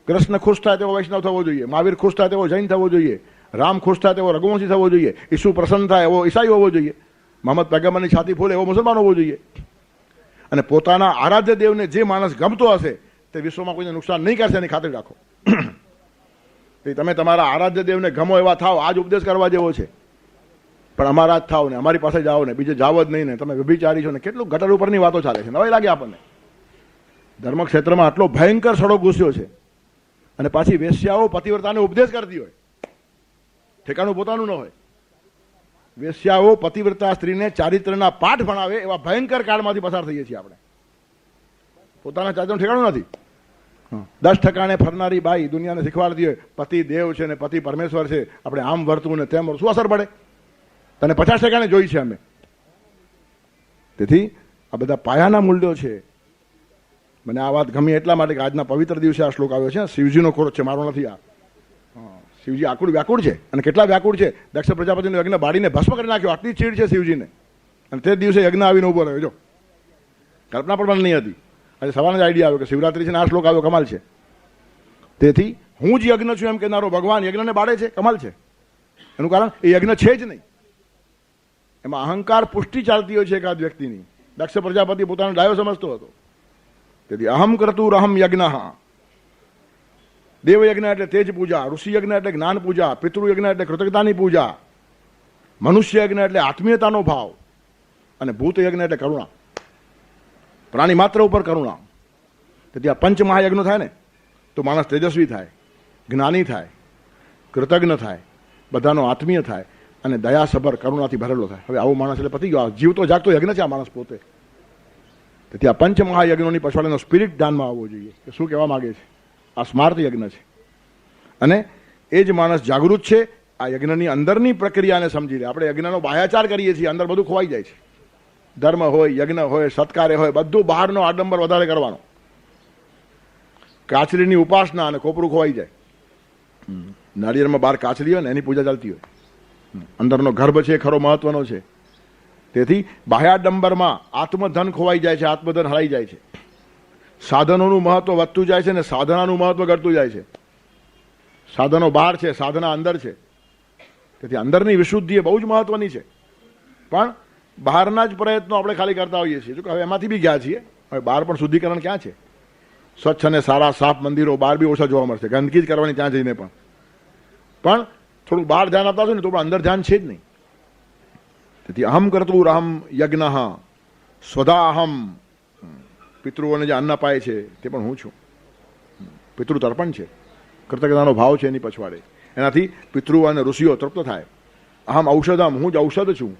કૃષ્ણ ખુશ થાય તેવો વૈષ્ણવ થવો જોઈએ, મહાવીર ખુશ થાય તેવો જૈન થવો જોઈએ, રામ ખુશ થાય તેવો રઘુવંશી થવો જોઈએ, ઈસુ પ્રસન્ન થાય એવો ઈસાઈ હોવો જોઈએ, મોહમ્મદ પૈગંબરની છાતી ફૂલે એવો મુસલમાન હોવો જોઈએ. અને પોતાના આરાધ્ય દેવને જે માણસ ગમતો હશે તે વિશ્વમાં કોઈને નુકસાન નહીં કરશે એની ખાતરી રાખો. તમે તમારા આરાધ્ય દેવને ગમો એવા થાવ, આજ ઉપદેશ કરવા જેવો છે. પણ અમારા જ થાવ ને અમારી પાસે જાઓ ને બીજે જાવ જ નહીં ને તમે વ્યભિચારી છો ને કેટલું ગટર ઉપરની વાતો ચાલે છે. નવાઈ લાગે આપણને. ધર્મ ક્ષેત્રમાં આટલો ભયંકર સડો ઘૂસ્યો છે અને પાછી વેશ્યાઓ પતિવ્રતાને ઉપદેશ કરતી હોય, ઠેકાણું પોતાનું ન હોય. વેશ્યાઓ પતિવ્રતા સ્ત્રીને ચારિત્રના પાઠ ભણાવે એવા ભયંકર કાળમાંથી પસાર થઈએ છીએ આપણે. પોતાના ચારિત્રનું ઠેકાણું નથી. 10 ઠેકાણે ફરનારી બાઈ દુનિયાને શીખવાડતી હોય પતિ દેવ છે ને પતિ પરમેશ્વર છે, આપણે આમ વર્તવું ને તેમ શું અસર પડે? તને 50 ઠેકાણે જોઈ છે અમે. તેથી આ બધા પાયાના મૂલ્યો છે. મને આ વાત ગમી એટલા માટે કે આજના પવિત્ર દિવસે આ શ્લોક આવ્યો છે. શિવજીનો ખોટ છે, મારો નથી. આ શિવજી આકુળ વ્યાકુળ છે. અને કેટલા વ્યાકુળ છે! દક્ષ પ્રજાપતિનો યજ્ઞ બાળીને ભસ્મ કરી નાખ્યો. આટલી ચીડ છે શિવજીને. અને તે દિવસે યજ્ઞ આવીને ઉભો રહ્યો. જો કલ્પના પણ નહીં હતી. આજે સવારનો જ આઈડિયા આવ્યો કે શિવરાત્રી છે ને આ શ્લોક આવ્યો. કમાલ છે. તેથી હું જ યજ્ઞ છું એમ કહેનારો ભગવાન યજ્ઞને બાળે છે. કમાલ છે. એનું કારણ એ યજ્ઞ છે જ નહીં. એમાં અહંકાર પુષ્ટિ ચાલતી હોય છે એકાદ વ્યક્તિની. દક્ષ પ્રજાપતિ પોતાનો ડાયો સમજતો હતો. તેથી અહમ કરતું રહમ યજ્ઞ. દેવયજ્ઞ એટલે તેજ પૂજા, ઋષિ યજ્ઞ એટલે જ્ઞાન પૂજા, પિતૃયજ્ઞ એટલે કૃતજ્ઞતાની પૂજા, મનુષ્ય યજ્ઞ એટલે આત્મીયતાનો ભાવ, અને ભૂત યજ્ઞ એટલે કરુણા, પ્રાણી માત્ર ઉપર કરુણા. તેથી આ પંચ મહાયજ્ઞો થાય ને તો માણસ તેજસ્વી થાય, જ્ઞાની થાય, કૃતજ્ઞ થાય, બધાનો આત્મીય થાય અને દયાસભર કરુણાથી ભરેલો થાય. હવે આવો માણસ એટલે પતી ગયો. જીવતો જાગતો યજ્ઞ છે આ માણસ પોતે. તેથી આ પંચ મહાયજ્ઞોની પછવાડીનો સ્પિરિટ ધ્યાનમાં આવવો જોઈએ કે શું કહેવા માંગે છે. આ સ્માર્ત યજ્ઞ છે અને એ જ માણસ જાગૃત છે. આ યજ્ઞની અંદરની પ્રક્રિયાને સમજી લે. આપણે યજ્ઞનો બાહ્યાચાર કરીએ છીએ, અંદર બધું ખોવાઈ જાય છે. ધર્મ હોય, યજ્ઞ હોય, સત્કાર્ય હોય, બધું બહારનો આડંબર વધારે કરવાનો. કાચરીની ઉપાસના અને કોપરું ખોવાઈ જાય. નાળિયેરમાં 12 કાચરી હોય ને એની પૂજા ચાલતી હોય. અંદરનો ગર્ભ છે ખરો મહત્વનો છે. તેથી બાહ્યાડંબરમાં આત્મધન ખોવાઈ જાય છે, આત્મધન હરાઈ જાય છે. સાધનોનું મહત્વ વધતું જાય છે અને સાધનાનું મહત્વ ઘટતું જાય છે. સાધનો બહાર છે, સાધના અંદર છે. તેથી અંદરની વિશુદ્ધિ એ બહુ જ મહત્વની છે. પણ બહારના જ પ્રયત્નો આપણે ખાલી કરતા હોઈએ છીએ. જો કે હવે એમાંથી બી ગયા છીએ. હવે બહાર પણ શુદ્ધિકરણ ક્યાં છે? સ્વચ્છ અને સારા સાફ મંદિરો બહાર બી ઓછા જોવા મળશે. ગંદકી જ કરવાની ત્યાં જઈને પણ થોડુંક બહાર ધ્યાન આપતા હશે ને તો પણ અંદર ધ્યાન છે જ નહીં. તેથી અહમ કરતું રહમ યજ્ઞ સ્વદા અહમ. પિતૃઓને જે અન્ન અપાય છે તે પણ હું છું. પિતૃ તર્પણ છે, કૃતજ્ઞતાનો ભાવ છે એની પછવાડે. એનાથી પિતૃ અને ઋષિઓ તૃપ્ત થાય. અહમ ઔષધમ, હું જ ઔષધ છું.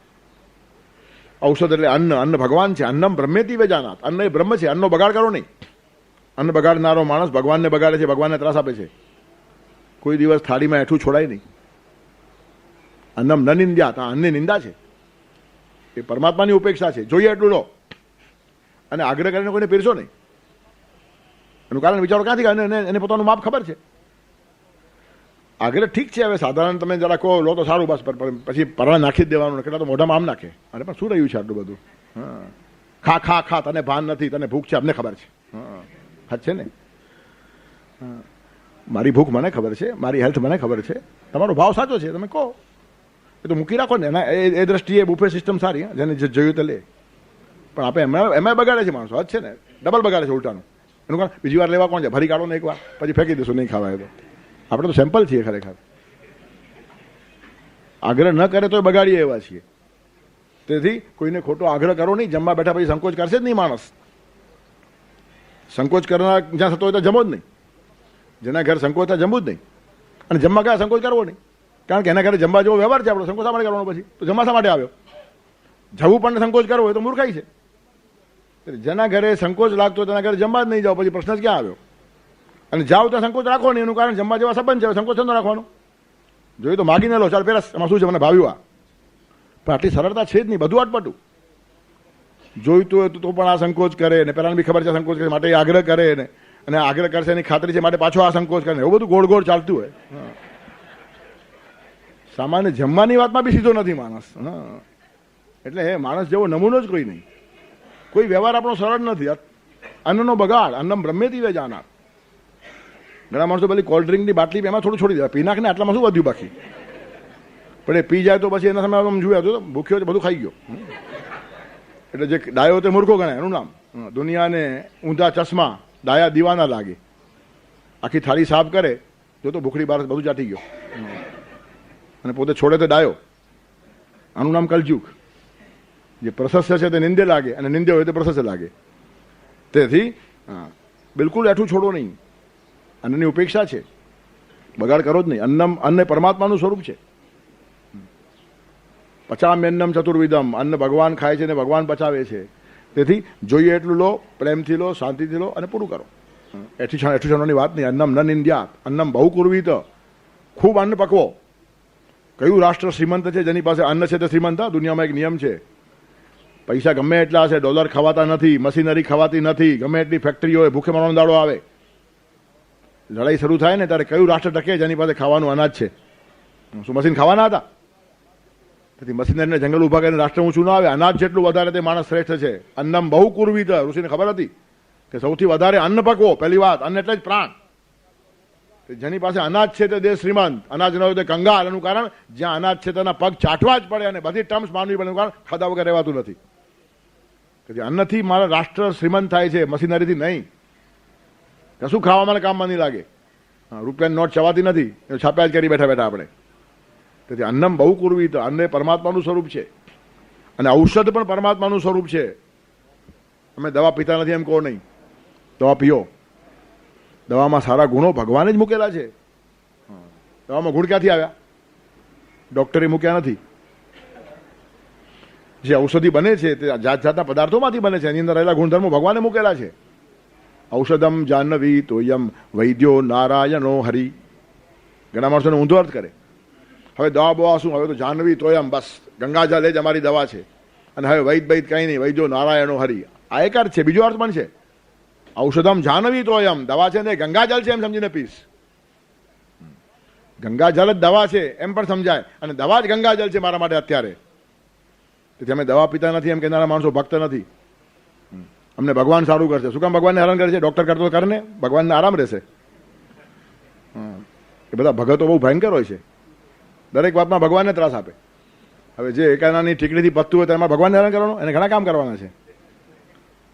ઔષધ એટલે અન્ન. અન્ન ભગવાન છે. અન્નમ બ્રહ્મેતિ વેજાનાત. અન્ન એ બ્રહ્મ છે. અન્નનો બગાડ કરો નહીં. અન્ન બગાડનારો માણસ ભગવાનને બગાડે છે, ભગવાનને ત્રાસ આપે છે. કોઈ દિવસ થાળીમાં એઠું છોડાય નહીં. અન્નમ ન નિંદ્યાત. આ અન્નની નિંદા છે. એ પરમાત્માની ઉપેક્ષા છે. જોઈએ એટલું લો અને આગ્રહ કરીને કોઈને પીરસો નહીં. એનું કારણ વિચારો ક્યાંથી? એને પોતાનું માપ ખબર છે. આગ્રહ ઠીક છે, હવે સાધારણ તમે જરા કહો લો તો સારું, બસ પછી પરાણે નાખી જ દેવાનું, કેટલા તો મોઢામાં આમ નાખે, અરે પણ શું રહ્યું છે આટલું બધું? હા, ખા ખા ખા, તને ભાન નથી, તને ભૂખ છે, અમને ખબર છે. હા, હાથ છે ને, મારી ભૂખ મને ખબર છે, મારી હેલ્થ મને ખબર છે, તમારો ભાવ સાચો છે, તમે કહો, એ તો મૂકી રાખો ને. એના એ દ્રષ્ટિએ બુફે સિસ્ટમ સારી, જેને જે જોયું તો લે. પણ આપણે એમાં બગાડે છે માણસો, હદ છે ને, ડબલ બગાડે છે ઉલટાનું. એનું કારણ બીજી વાર લેવા કોણ છે? ભરી કાઢો ને એક વાર, પછી ફેંકી દેશું, નહીં ખાવાય તો. આપણે તો સેમ્પલ છીએ ખરેખર. આગ્રહ ન કરે તો બગાડીએ એવા છીએ. તેથી કોઈને ખોટો આગ્રહ કરો નહીં. જમવા બેઠા પછી સંકોચ કરશે જ નહીં માણસ. સંકોચ કરનાર જ્યાં થતો હોય તો જમો જ નહીં. જેના ઘર સંકોચ થાય જમવું જ નહીં. અને જમવા ગયા સંકોચ કરવો નહીં, કારણ કે એના ઘરે જમવા જેવો વ્યવહાર છે આપણો, સંકોચ શા માટે કરવાનો? પછી તો જમવા શા માટે આવ્યો? જવું પણ સંકોચ કરવો હોય તો મૂર્ખાઈ છે. જેના ઘરે સંકોચ લાગતો હોય તેના ઘરે જમવા જ નહીં જાઓ, પછી પ્રશ્ન જ ક્યાં આવ્યો? અને જાઓ ત્યાં સંકોચ રાખો નહીં, એનું કારણ જમવા જેવા સંબંધ છે, સંકોચ ન રાખવાનો. જોઈએ તો માગીને લો, ચાલ પેરસ, એમાં શું છે, મને ભાવ્યું આ. પણ આટલી સરળતા છે જ નહીં, બધું અટપટું. જોઈતું હોય તો પણ આ સંકોચ કરે ને, પેલાને બી ખબર છે સંકોચ કરે, માટે આગ્રહ કરે ને, અને આગ્રહ કરશે એની ખાતરી છે માટે પાછો આ સંકોચ કરે, એવું બધું ગોળ ગોળ ચાલતું હોય. સામાન્ય જમવાની વાતમાં બી સીધો નથી માણસ. હા, એટલે માણસ જેવો નમૂનો જ કોઈ નહીં. કોઈ વ્યવહાર આપણો સરળ નથી. અન્નનો બગાડ, અન્નમ બ્રહ્મેતિ જાનાર. ઘણા માણસો પેલી કોલ્ડ ડ્રિંકની બાટલી એમાં થોડું છોડી દેવા, પી નાખને, આટલામાં શું વધ્યું બાકી? પણ એ પી જાય તો પછી એના સામે આમ જોયા તો ભૂખ્યો છે, બધું ખાઈ ગયો. એટલે જે ડાયો તે મૂર્ખો ગણાય, એનું નામ. દુનિયાને ઊંધા ચશ્મા, ડાયા દીવાના લાગે. આખી થાળી સાફ કરે જો તો ભૂખડી બાર બધું ચાટી ગયો, અને પોતે છોડે તો ડાયો. આનું નામ કલયુગ. જે પ્રશસ્ય છે તે નિંદે લાગે, અને નિંદે હોય તો પ્રશસ્ય લાગે. તેથી બિલકુલ એઠું છોડો નહીં. અન્નની ઉપેક્ષા છે, બગાડ કરો જ નહીં. અન્ન પરમાત્માનું સ્વરૂપ છે. પચામ્યન્નમ ચતુર્વિધમ, અન્ન ભગવાન ખાય છે ને ભગવાન પચાવે છે. તેથી જોઈએ એટલું લો, પ્રેમથી લો, શાંતિથી લો અને પૂરું કરો. એઠી છણોની વાત નહીં. અન્નમ ન નિંદ્યાત, અન્નમ બહુ કુર્વીત. ખૂબ અન્ન પકવો. કયું રાષ્ટ્ર શ્રીમંત છે જેની પાસે અન્ન છે તે શ્રીમંત? દુનિયામાં એક નિયમ છે, પૈસા ગમે એટલા હશે, ડોલર ખવાતા નથી, મશીનરી ખવાતી નથી, ગમે એટલી ફેક્ટરીઓ હોય, ભૂખે મરવાનો દાડો આવે, લડાઈ શરૂ થાય ને ત્યારે કયું રાષ્ટ્ર ટકે જેની પાસે ખાવાનું અનાજ છે? શું મશીન ખાવાના હતા? તેથી મશીનરીને જંગલ ઉભા કરીને રાષ્ટ્ર ઊંચું ના આવે. અનાજ જેટલું વધારે તે માણસ શ્રેષ્ઠ છે. અન્નમ બહુ કુર્વીત. ઋષિને ખબર હતી કે સૌથી વધારે અન્ન પકવો. પહેલી વાત, અન્ન એટલે જ પ્રાણ. જેની પાસે અનાજ છે તે દેશ શ્રીમંત, અનાજ ન હોય તો કંગાળ. એનું કારણ જ્યાં અનાજ છે તેના પગ ચાટવા જ પડે અને બધી ટર્મ્સ માનવી પડે. એનું કારણ ખાધા વગર રહેવાતું નથી. અન્નથી મારા રાષ્ટ્ર શ્રીમંત થાય છે, મશીનરીથી નહીં. કશું ખાવામાં કામમાં નહીં લાગે. રૂપિયાની નોટ ચવાતી નથી, છાપ્યા જ કરી બેઠા બેઠા આપણે. તેથી અન્નમ બહુ કુર્વી. તો અન્ન પરમાત્માનું સ્વરૂપ છે, અને ઔષધ પણ પરમાત્માનું સ્વરૂપ છે. અમે દવા પીતા નથી એમ કહો નહીં, દવા પીઓ. દવામાં સારા ગુણો ભગવાને જ મૂકેલા છે. દવામાં ગુણ ક્યાંથી આવ્યા? ડોક્ટરે મૂક્યા નથી. જે ઔષધિ બને છે તે જાત જાતના પદાર્થોમાંથી બને છે. એની અંદર રહેલા ગુણધર્મો ભગવાને મૂકેલા છે. ઔષધમ જાહ્નવી તોયમ વૈદ્યો નારાયણો હરિ. ઘણા માણસોને ઊંધો અર્થ કરે. હવે દવા બવા શું? હવે તો જાહ્નવી તોયમ, બસ ગંગાજલ જ અમારી દવા છે. અને હવે વૈદ કંઈ નહીં, વૈદ્યો નારાયણો હરિ. આ એક અર્થ છે. બીજો અર્થ પણ છે. ઔષધમ જાહ્નવી તોયમ, દવા છે ને ગંગાજલ છે એમ સમજીને પીસ. ગંગાજલ જ દવા છે એમ પણ સમજાય, અને દવા જ ગંગાજલ છે મારા માટે અત્યારે. તેથી અમે દવા પીતા નથી એમ કહેનારા માણસો ભક્ત નથી. અમને ભગવાન સારું કરશે. શું કામ ભગવાનને હેરાન કરે છે? ડોક્ટર કરતો કરે ને, ભગવાનને આરામ રહેશે. એ બધા ભગતો બહુ ભયંકર હોય છે. દરેક વાતમાં ભગવાનને ત્રાસ આપે. હવે જે એકાનાની ટીકડીથી પત્તું હોય તેમાં ભગવાનને હેરાન કરવાનું, એને ઘણા કામ કરવાના છે.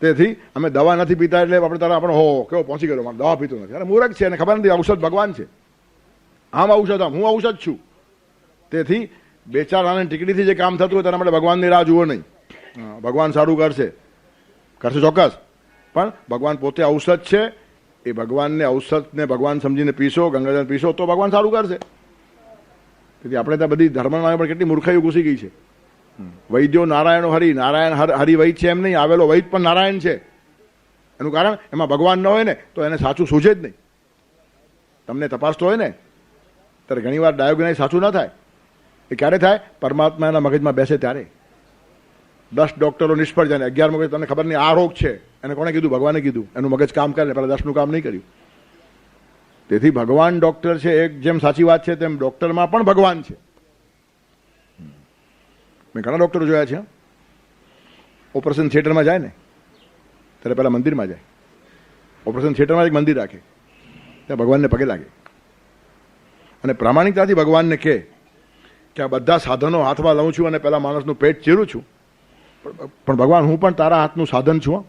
તેથી અમે દવા નથી પીતા એટલે આપણે તારા આપણો હો કેવો પહોંચી ગયો, મારે દવા પીતો નથી. અરે મૂર્ખ છે, એને ખબર નથી ઔષધ ભગવાન છે. આમ ઔષધ, હું ઔષધ છું. તેથી બે ચાર આને ટીકડીથી જે કામ થતું હોય તેના માટે ભગવાનની રાહ જુઓ નહીં. ભગવાન સારું કરશે ચોક્કસ. પણ ભગવાન પોતે ઔષધ છે. એ ભગવાનને, ઔષધને ભગવાન સમજીને પીશો, ગંગાજળ પીશો તો ભગવાન સારું કરશે. તેથી આપણે ત્યાં બધી ધર્મના નામે પણ કેટલી મૂર્ખાઈઓ ઘૂસી ગઈ છે. વૈદ્યો નારાયણો હરિ. નારાયણ હરિ વૈદ છે એમ નહીં, આવેલો વૈદ પણ નારાયણ છે. એનું કારણ એમાં ભગવાન ન હોય ને તો એને સાચું સૂઝે જ નહીં. તમને તપાસતો હોય ને ત્યારે ઘણી વાર ડાયોગ્નાઇઝ સાચું ન થાય. એ ક્યારે થાય? પરમાત્મા એના મગજમાં બેસે ત્યારે. 10 ડોક્ટરો નિષ્ફળ જાય, 11 મગજ તમને ખબર નહીં આ રોગ છે. એને કોણે કીધું? ભગવાને કીધું. એનું મગજ કામ કરે, પહેલાં 10નું કામ નહીં કર્યું. તેથી ભગવાન ડોક્ટર છે, એક જેમ સાચી વાત છે તેમ ડોક્ટરમાં પણ ભગવાન છે. મેં ઘણા ડોક્ટરો જોયા છે. ઓપરેશન થિયેટરમાં જાય ને ત્યારે પહેલાં મંદિરમાં જાય. ઓપરેશન થિયેટરમાં એક મંદિર રાખે, ત્યાં ભગવાનને પગે લાગે અને પ્રામાણિકતાથી ભગવાનને કહે કે આ બધા સાધનો હાથમાં લઉં છું અને પેલા માણસનું પેટ ચીરું છું, પણ ભગવાન હું પણ તારા હાથનું સાધન છું,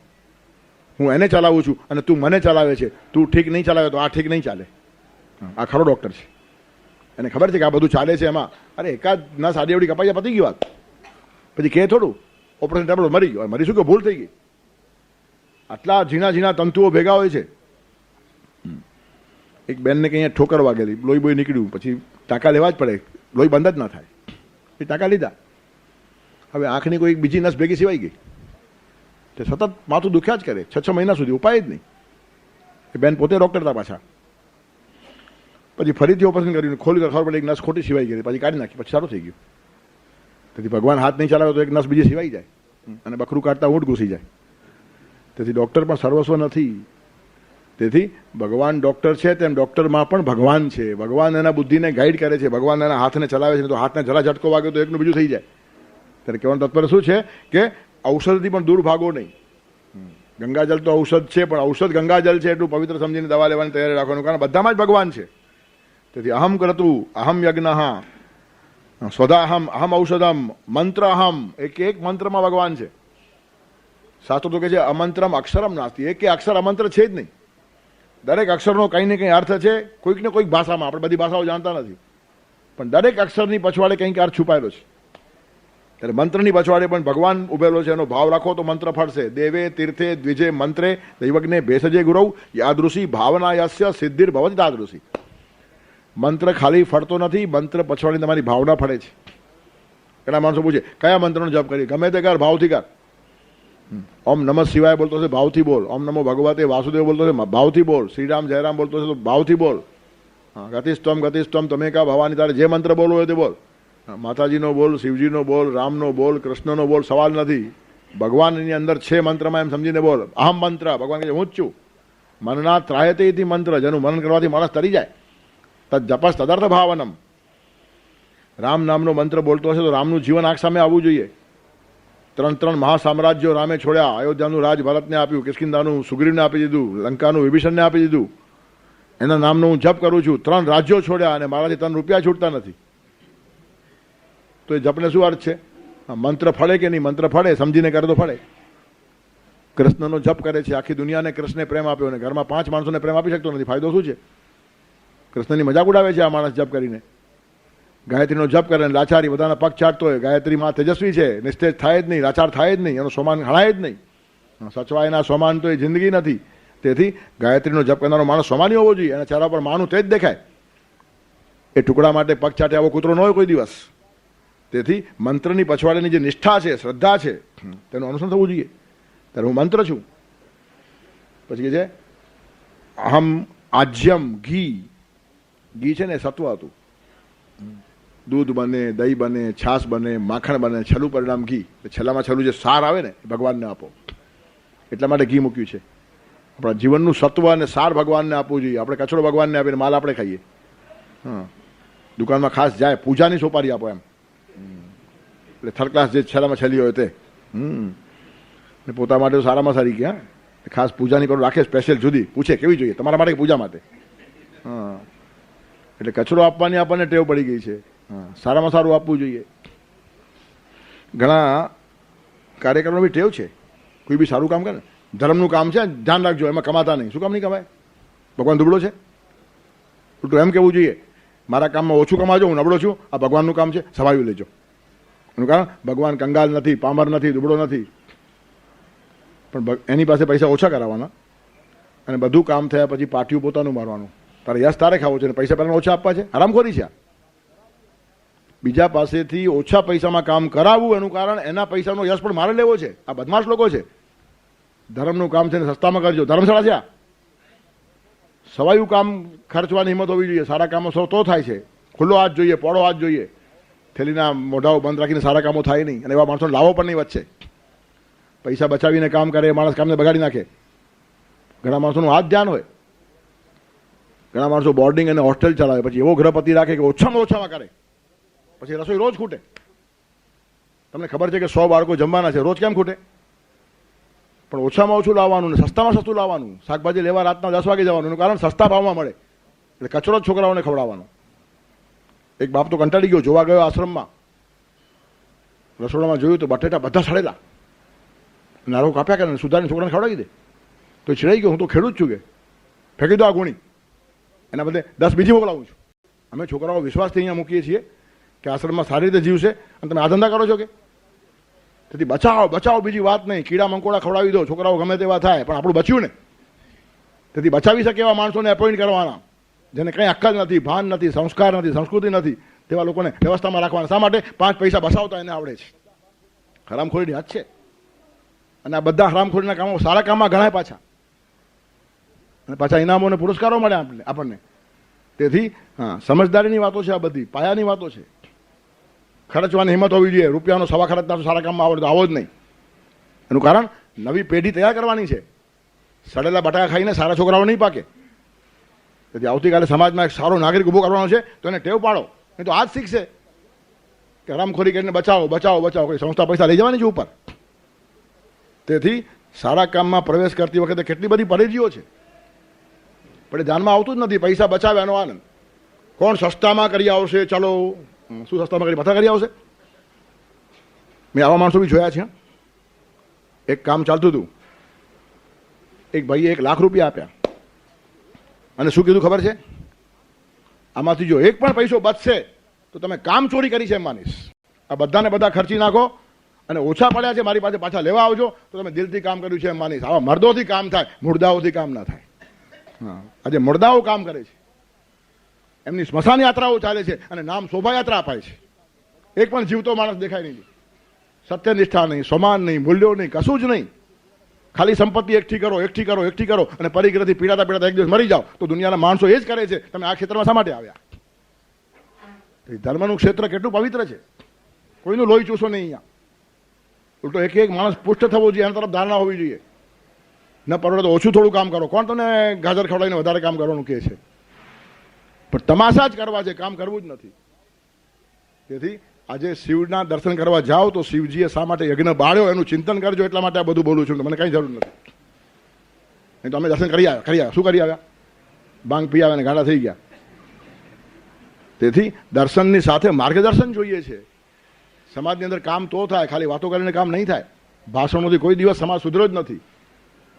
હું એને ચલાવું છું અને તું મને ચલાવે છે. તું ઠીક નહીં ચલાવે તો આ ઠીક નહીં ચાલે. આ ખરો ડૉક્ટર છે, એને ખબર છે કે આ બધું ચાલે છે એમાં. અરે એકાદ ના સાડી એવડી કપાઈ જાય, પતી ગઈ વાત. પછી કહે થોડું ઓપરેશન ટેબલ મરી ગયો, મરી શું કે ભૂલ થઈ ગઈ. આટલા ઝીણા ઝીણા તંતુઓ ભેગા હોય છે. એક બેનને કંઈ અહીંયા ઠોકર વાગેલી, લોહી બોહી નીકળ્યું, પછી ટાંકા લેવા જ પડે, લોહી બંધ જ ના થાય. એ ટાંકા લીધા. હવે આંખની કોઈ બીજી નસ ભેગી સિવાઈ ગઈ, તે સતત માથું દુખ્યા જ કરે 6 મહિના સુધી, ઉપાય જ નહીં. એ બેન પોતે ડૉક્ટર હતા પાછા. પછી ફરીથી ઓપરેશન કર્યું, ખોલી ખબર પડે એક નસ ખોટી સિવાઈ ગઈ, પછી કાઢી નાખી, પછી સારું થઈ ગયું. તેથી ભગવાન હાથ નહીં ચલાવે તો એક નસ બીજી સિવાઈ જાય અને બકરું કાઢતા ઊંટ ઘૂસી જાય. તેથી ડૉક્ટર પણ સર્વસ્વ નથી. તેથી ભગવાન ડૉક્ટર છે તેમ ડૉક્ટરમાં પણ ભગવાન છે. ભગવાન એના બુદ્ધિને ગાઈડ કરે છે, ભગવાન એના હાથને ચલાવે છે. તો હાથને જરા ઝટકો વાગે તો એકનું બીજું થઈ જાય. ત્યારે કહેવાનું તત્પર શું છે કે ઔષધથી પણ દૂર ભાગો નહીં. ગંગાજલ તો ઔષધ છે, પણ ઔષધ ગંગાજલ છે એટલું પવિત્ર સમજીને દવા લેવાની તૈયારી રાખવાનું, કારણ બધામાં જ ભગવાન છે. તેથી અહમ કરતું, અહમ યજ્ઞ, સ્વદાહમ, અહમ ઔષધમ, મંત્ર અહમ, એક મંત્રમાં ભગવાન છે. શાસ્ત્રો તો કહે છે અમંત્રમ અક્ષરમ નાસ્તિ, એક અક્ષર અમંત્ર છે જ નહીં. દરેક અક્ષરનો કંઈ ને કંઈ અર્થ છે, કોઈક ને કોઈક ભાષામાં. આપણે બધી ભાષાઓ જાણતા નથી, પણ દરેક અક્ષરની પછવાડે કંઈક અર્થ છુપાયેલો છે. ત્યારે મંત્રની પછવાડે પણ ભગવાન ઉભેલો છે. એનો ભાવ રાખો તો મંત્ર ફળશે. દેવે તીર્થે દ્વિજે મંત્રે દૈવજ્ઞે ભેષજે ગુરવ યાદૃશી ભાવના યસ્ય સિદ્ધિર ભવતી તાદૃશી. મંત્ર ખાલી ફળતો નથી, મંત્ર પછવાડી તમારી ભાવના ફળે છે. ઘણા માણસો પૂછે કયા મંત્રનો જપ કરીએ? ગમે તે કર, ભાવથી કર. ઓમ નમઃ શિવાય બોલતો છે, ભાવથી બોલ. ઓમ નમો ભગવતે વાસુદેવ બોલતો છે, ભાવથી બોલ. શ્રીરામ જયરામ બોલતો છે તો ભાવથી બોલ. ગતિસ્ત્વમ તમે કા ભવાની, તારે જે મંત્ર બોલવો હોય તે બોલ. માતાજીનો બોલ, શિવજીનો બોલ, રામનો બોલ, કૃષ્ણનો બોલ, સવાલ નથી. ભગવાનની અંદર છે મંત્રમાં એમ સમજીને બોલ. અહમ મંત્ર, ભગવાન કહે હું જ છું. મનના ત્રાયતે ઇતિ મંત્ર, જેનું મનન કરવાથી માણસ તરી જાય. તદ જપસ તદર્થ ભાવનમ. રામ નામનો મંત્ર બોલતો હશે તો રામનું જીવન આંખ સામે આવવું જોઈએ. 3 મહાસામ્રાજ્યો રામે છોડ્યા. અયોધ્યાનું રાજ ભરતને આપ્યું, કિષ્કિંધાનું સુગ્રીવને આપી દીધું, લંકાનું વિભીષણને આપી દીધું. એના નામનો હું જપ કરું છું. 3 રાજ્યો છોડ્યા અને મારાથી 3 રૂપિયા છૂટતા નથી. તો એ જપને શું અર્થ છે? મંત્ર ફળે કે નહીં? મંત્ર ફળે, સમજીને કરે તો ફળે. કૃષ્ણનો જપ કરે છે, આખી દુનિયાને કૃષ્ણે પ્રેમ આપ્યો અને ઘરમાં 5 માણસોને પ્રેમ આપી શકતો નથી. ફાયદો શું છે? કૃષ્ણની મજાક ઉડાવે છે આ માણસ જપ કરીને. ગાયત્રીનો જપ કરે અને લાચારી બધાના પગ ચાટતો હોય. ગાયત્રીમાં તેજસ્વી છે, નિસ્તેજ થાય જ નહીં, લાચાર થાય જ નહીં, એનો સોમાન હણાય જ નહીં. સચવાયના સોમાન તો એ જિંદગી નથી. તેથી ગાયત્રીનો જપ કરનારો માણસ સોમાની હોવો જોઈએ. એના ચહેરા પર માનું તે જ દેખાય. એ ટુકડા માટે પગ ચાટે આવો કૂતરો ન હોય કોઈ દિવસ. તેથી મંત્રની પછવાડેની જે નિષ્ઠા છે, શ્રદ્ધા છે, તેનું અનુસરણ થવું જોઈએ. ત્યારે હું મંત્ર છું. પછી કે છે અહમ આજ્યમ, ઘી છે ને સત્વ હતું. દૂધ બને, દહીં બને, છાશ બને, માખણ બને, છેલ્લું પરિણામ ઘી. છેલ્લામાં છેલ્લું જે સાર આવે ને ભગવાનને આપો. એટલા માટે ઘી મૂક્યું છે. આપણા જીવનનું સત્વ અને સાર ભગવાનને આપવું જોઈએ. આપણે કચરો ભગવાનને આપીને માલ આપણે ખાઈએ. દુકાનમાં ખાસ જાય, પૂજાની સોપારી આપો એમ. એટલે થર્ડ ક્લાસ જે છેલ્લામાં છેલ્લી હોય તે ને પોતા માટે તો સારામાં સારી કે ખાસ પૂજાની કરો રાખે, સ્પેશિયલ જુદી. પૂછે કેવી જોઈએ તમારા માટે, પૂજા માટે. એટલે કચરો આપવાની આપણને ટેવ પડી ગઈ છે. સારામાં સારું આપવું જોઈએ. ઘણા કાર્યક્રમનો બી ટેવ છે. કોઈ બી સારું કામ કરે, ધર્મનું કામ છે, ધ્યાન રાખજો એમાં કમાતા નહીં. શું કામ નહીં કમાય? ભગવાન દુબળો છે? ઉલટું એમ કહેવું જોઈએ મારા કામમાં ઓછું કમાજો, હું નબળો છું, આ ભગવાનનું કામ છે, સવાયું લેજો. એનું કારણ ભગવાન કંગાલ નથી, પામર નથી, દુબળો નથી. પણ એની પાસે પૈસા ઓછા કરાવવાના અને બધું કામ થયા પછી પાટિયું પોતાનું મારવાનું. તારે યશ તારે ખાવો છે ને પૈસા પહેલાં ઓછા આપવા છે. હરામખોરી છે. બીજા પાસેથી ઓછા પૈસામાં કામ કરાવવું એનું કારણ એના પૈસાનો યશ પણ મારે લેવો છે. આ બદમાશ લોકો છે. ધર્મનું કામ છે ને સસ્તામાં કરજો. ધર્મશાળા છે આ. સવાયું કામ ખર્ચવાની હિંમત હોવી જોઈએ. સારા કામો સૌ તો થાય છે. ખુલ્લો હાથ જોઈએ, પોળો હાથ જોઈએ. થેલીના મોઢાઓ બંધ રાખીને સારા કામો થાય નહીં. અને એવા માણસોને લાવો પણ નહીં વચ્ચે. પૈસા બચાવીને કામ કરે એ માણસ કામને બગાડી નાખે. ઘણા માણસોનું હાથ ધ્યાન હોય. ઘણા માણસો બોર્ડિંગ અને હોસ્ટેલ ચલાવે, પછી એવો ગૃહપતિ રાખે કે ઓછામાં ઓછામાં કરે, પછી રસોઈ રોજ ખૂટે. તમને ખબર છે કે 100 બાળકો જમવાના છે, રોજ કેમ ખૂટે? પણ ઓછામાં ઓછું લાવવાનું ને સસ્તામાં સસ્તું લાવવાનું. શાકભાજી લેવા રાતના 10 વાગે જવાનું, એનું કારણ સસ્તા ભાવમાં મળે, એટલે કચરો જ છોકરાઓને ખવડાવવાનો. એક બાપ તો કંટાળી ગયો, જોવા ગયો આશ્રમમાં, રસોડામાં જોયું તો બટેટા બધા સડેલા, નારો કાપ્યા કરે, સુધારીને છોકરાને ખવડાવી દે. તો ચીડાઈ ગયો, હું તો ખેડૂત છું, કે ફેંકી દો આ ગુણી, એના બદલે 10 બીજી મોકલાવું છું. અમે છોકરાઓ વિશ્વાસથી અહીંયા મૂકીએ છીએ કે આશ્રમમાં સારી રીતે જીવશે, અને તમે આ ધંધા કરો છો કે? તેથી બચાવો બચાવો, બીજી વાત નહીં. કીડા મંકોડા ખવડાવી દો, છોકરાઓ ગમે તેવા થાય, પણ આપણું બચ્યું ને. તેથી બચાવી શકે એવા માણસોને એપોઇન્ટ કરવાના, જેને કંઈ અક્કલ નથી, ભાન નથી, સંસ્કાર નથી, સંસ્કૃતિ નથી, તેવા લોકોને વ્યવસ્થામાં રાખવાના. શા માટે? 5 પૈસા બસાવતા એને આવડે છે. હરામખોરીની હાથ છે, અને આ બધા હરામખોરીના કામો સારા કામમાં ગણાય પાછા, અને પાછા ઇનામો અને પુરસ્કારો મળે આપણને. તેથી હા, સમજદારીની વાતો છે, આ બધી પાયાની વાતો છે. ખર્ચવાની હિંમત હોવી જોઈએ. રૂપિયાનો સવા ખર્ચના તો સારા કામમાં આવડે તો આવો જ નહીં. એનું કારણ નવી પેઢી તૈયાર કરવાની છે. સડેલા બટાકા ખાઈને સારા છોકરાઓ નહીં પાકે. તેથી આવતીકાલે સમાજમાં એક સારો નાગરિક ઊભો કરવાનો છે, તો એને ટેવ પાડો, નહીં તો આજ શીખશે કે હરામખોરી કરીને બચાવો બચાવો બચાવો, કોઈ સંસ્થા પૈસા લઈ જવાની છે ઉપર. તેથી સારા કામમાં પ્રવેશ કરતી વખતે કેટલી બધી પરેજીઓ છે, પણ ધ્યાનમાં આવતું જ નથી. પૈસા બચાવે એનો આનંદ. કોણ સસ્તામાં કરી આવશે, ચલો શું સસ્તામાં કરી પાછા કરી આવશે? મેં આવા માણસો બી જોયા છે. એક કામ ચાલતું હતું, એક ભાઈએ 1 લાખ રૂપિયા આપ્યા, અને શું કીધું ખબર છે? આમાંથી જો 1 પણ પૈસો બચશે તો તમે કામ ચોરી કરી છે એમ માનીશ. આ બધાને બધા ખર્ચી નાખો, અને ઓછા પડ્યા છે મારી પાસે પાછા લેવા આવજો, તો તમે દિલથી કામ કર્યું છે એમ માનીશ. આવા મર્દોથી કામ થાય, મુર્દાઓથી કામ ના થાય. હા, આજે મુર્દાઓ કામ કરે છે, એમની સ્મશાન યાત્રાઓ ચાલે છે, અને નામ શોભાયાત્રા અપાય છે. એક પણ જીવતો માણસ દેખાય નહીં. સત્યનિષ્ઠા નહીં, સમાન નહીં, મૂલ્યો નહીં, કશું જ નહીં. ખાલી સંપત્તિ એકઠી કરો એકઠી કરો એકઠી કરો, અને પરિગ્રહથી પીડાતા પીડાતા એક દિવસ મરી જાઓ. તો દુનિયાના માણસો એ જ કરે છે. તમે આ ક્ષેત્રમાં શા માટે આવ્યા? ધર્મનું ક્ષેત્ર કેટલું પવિત્ર છે, કોઈનું લોહી ચૂસો નહીં અહીંયા. ઉલટો એક એક માણસ પુષ્ટ થવો જોઈએ, એના તરફ ધારણા હોવી જોઈએ. ન પરવડે તો ઓછું થોડું કામ કરો. કોણ તમને ગાજર ખવડાવીને વધારે કામ કરવાનું કહે છે? પણ તમાશા જ કરવા છે, કામ કરવું જ નથી. તેથી આજે શિવના દર્શન કરવા જાઓ તો શિવજીએ શા માટે યજ્ઞ બાળ્યો એનું ચિંતન કરજો. એટલા માટે આ બધું બોલું છું, મને કંઈ જરૂર નથી. નહીં તો અમે દર્શન કરી આવ્યા. શું કરી આવ્યા? ભાંગ પી આવ્યા ને ગાંડા થઈ ગયા. તેથી દર્શનની સાથે માર્ગદર્શન જોઈએ છે. સમાજની અંદર કામ તો થાય, ખાલી વાતો કરીને કામ નહીં થાય. ભાષણોથી કોઈ દિવસ સમાજ સુધરો જ નથી.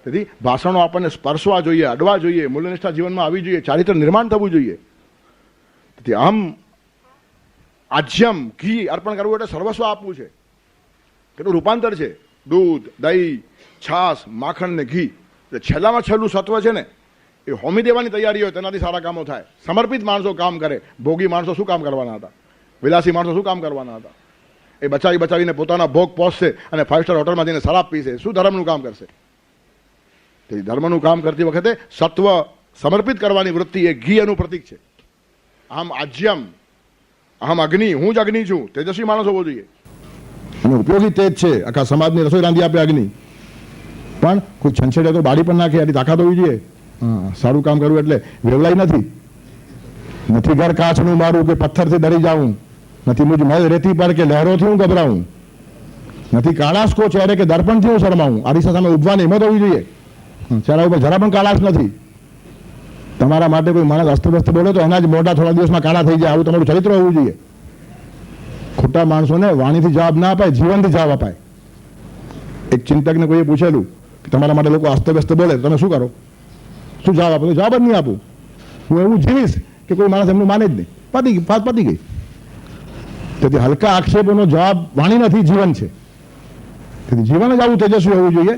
તેથી ભાષણો આપણને સ્પર્શવા જોઈએ, અડવા જોઈએ, મૂલ્યનિષ્ઠા જીવનમાં આવી જોઈએ, ચારિત્ર નિર્માણ થવું જોઈએ. તેથી આમ આજ્યમ ઘી અર્પણ કરવું એટલે સર્વસ્વ આપવું છે. કેટલું રૂપાંતર છે. દૂધ, દહીં, છાશ, માખણ ને ઘી, એટલે છેલ્લામાં છેલ્લું સત્વ છે ને, એ હોમી દેવાની તૈયારી હોય, તેનાથી સારા કામો થાય. સમર્પિત માણસો કામ કરે. ભોગી માણસો શું કામ કરવાના હતા? વિલાસી માણસો શું કામ કરવાના હતા? એ બચાવીને પોતાના ભોગ પહોંચશે અને 5 સ્ટાર હોટલમાં જઈને શરાબ પીશે. શું ધર્મનું કામ કરશે? તેથી ધર્મનું કામ કરતી વખતે સત્વ સમર્પિત કરવાની વૃત્તિ એ ઘી એનું પ્રતીક છે. આમ આજ્યમ, આમ અગ્નિ, હું જ અગ્નિ છું. તેજસ્વી માણસ હોવો જોઈએ, અને ઉપયોગી તેજ છે. આખા સમાજની રસોઈ રાંધી આપે અગ્નિ. પણ કોઈ છંછેડે તો બાળી પણ નાખે, એની તાકાત હોવી જોઈએ. હા, સારું કામ કરવું એટલે વેવલાઈ નથી ઘર કાચનું મારું કે પથ્થરથી ડરી જાઉં, નથી મુજ મલ રેતી પર કે લહેરોથી હું ગભરાઉં, નથી કાળાશ કો ચહેરે કે દર્પણથી હું શરમાઉં. આરીસા સામે ઉભવાની હિંમત હોવી જોઈએ. ચહેરા ઉપર જરા પણ કાળાશ નથી. તમારા માટે કોઈ માણસ અસ્તવ્યસ્ત બોલે તો એના જ મોઢા થોડા દિવસમાં કાળા થઈ જાય. આવું તમારું ચરિત્ર હોવું જોઈએ. ખોટા માણસોને વાણીથી જવાબ ના અપાય, જીવનથી જવાબ અપાય. એક ચિંતકને કોઈએ પૂછેલું કે તમારા માટે લોકો અસ્તવ્યસ્ત બોલે તમે શું કરો? શું જવાબ આપો? જવાબ જ નહીં આપું. હું એવું જીવીશ કે કોઈ માણસ એમનું માને જ નહીં. પતી ગઈ. તેથી હલકા આક્ષેપોનો જવાબ વાણી નથી, જીવન છે. તેથી જીવન જ આવું તેજસ્વી હોવું જોઈએ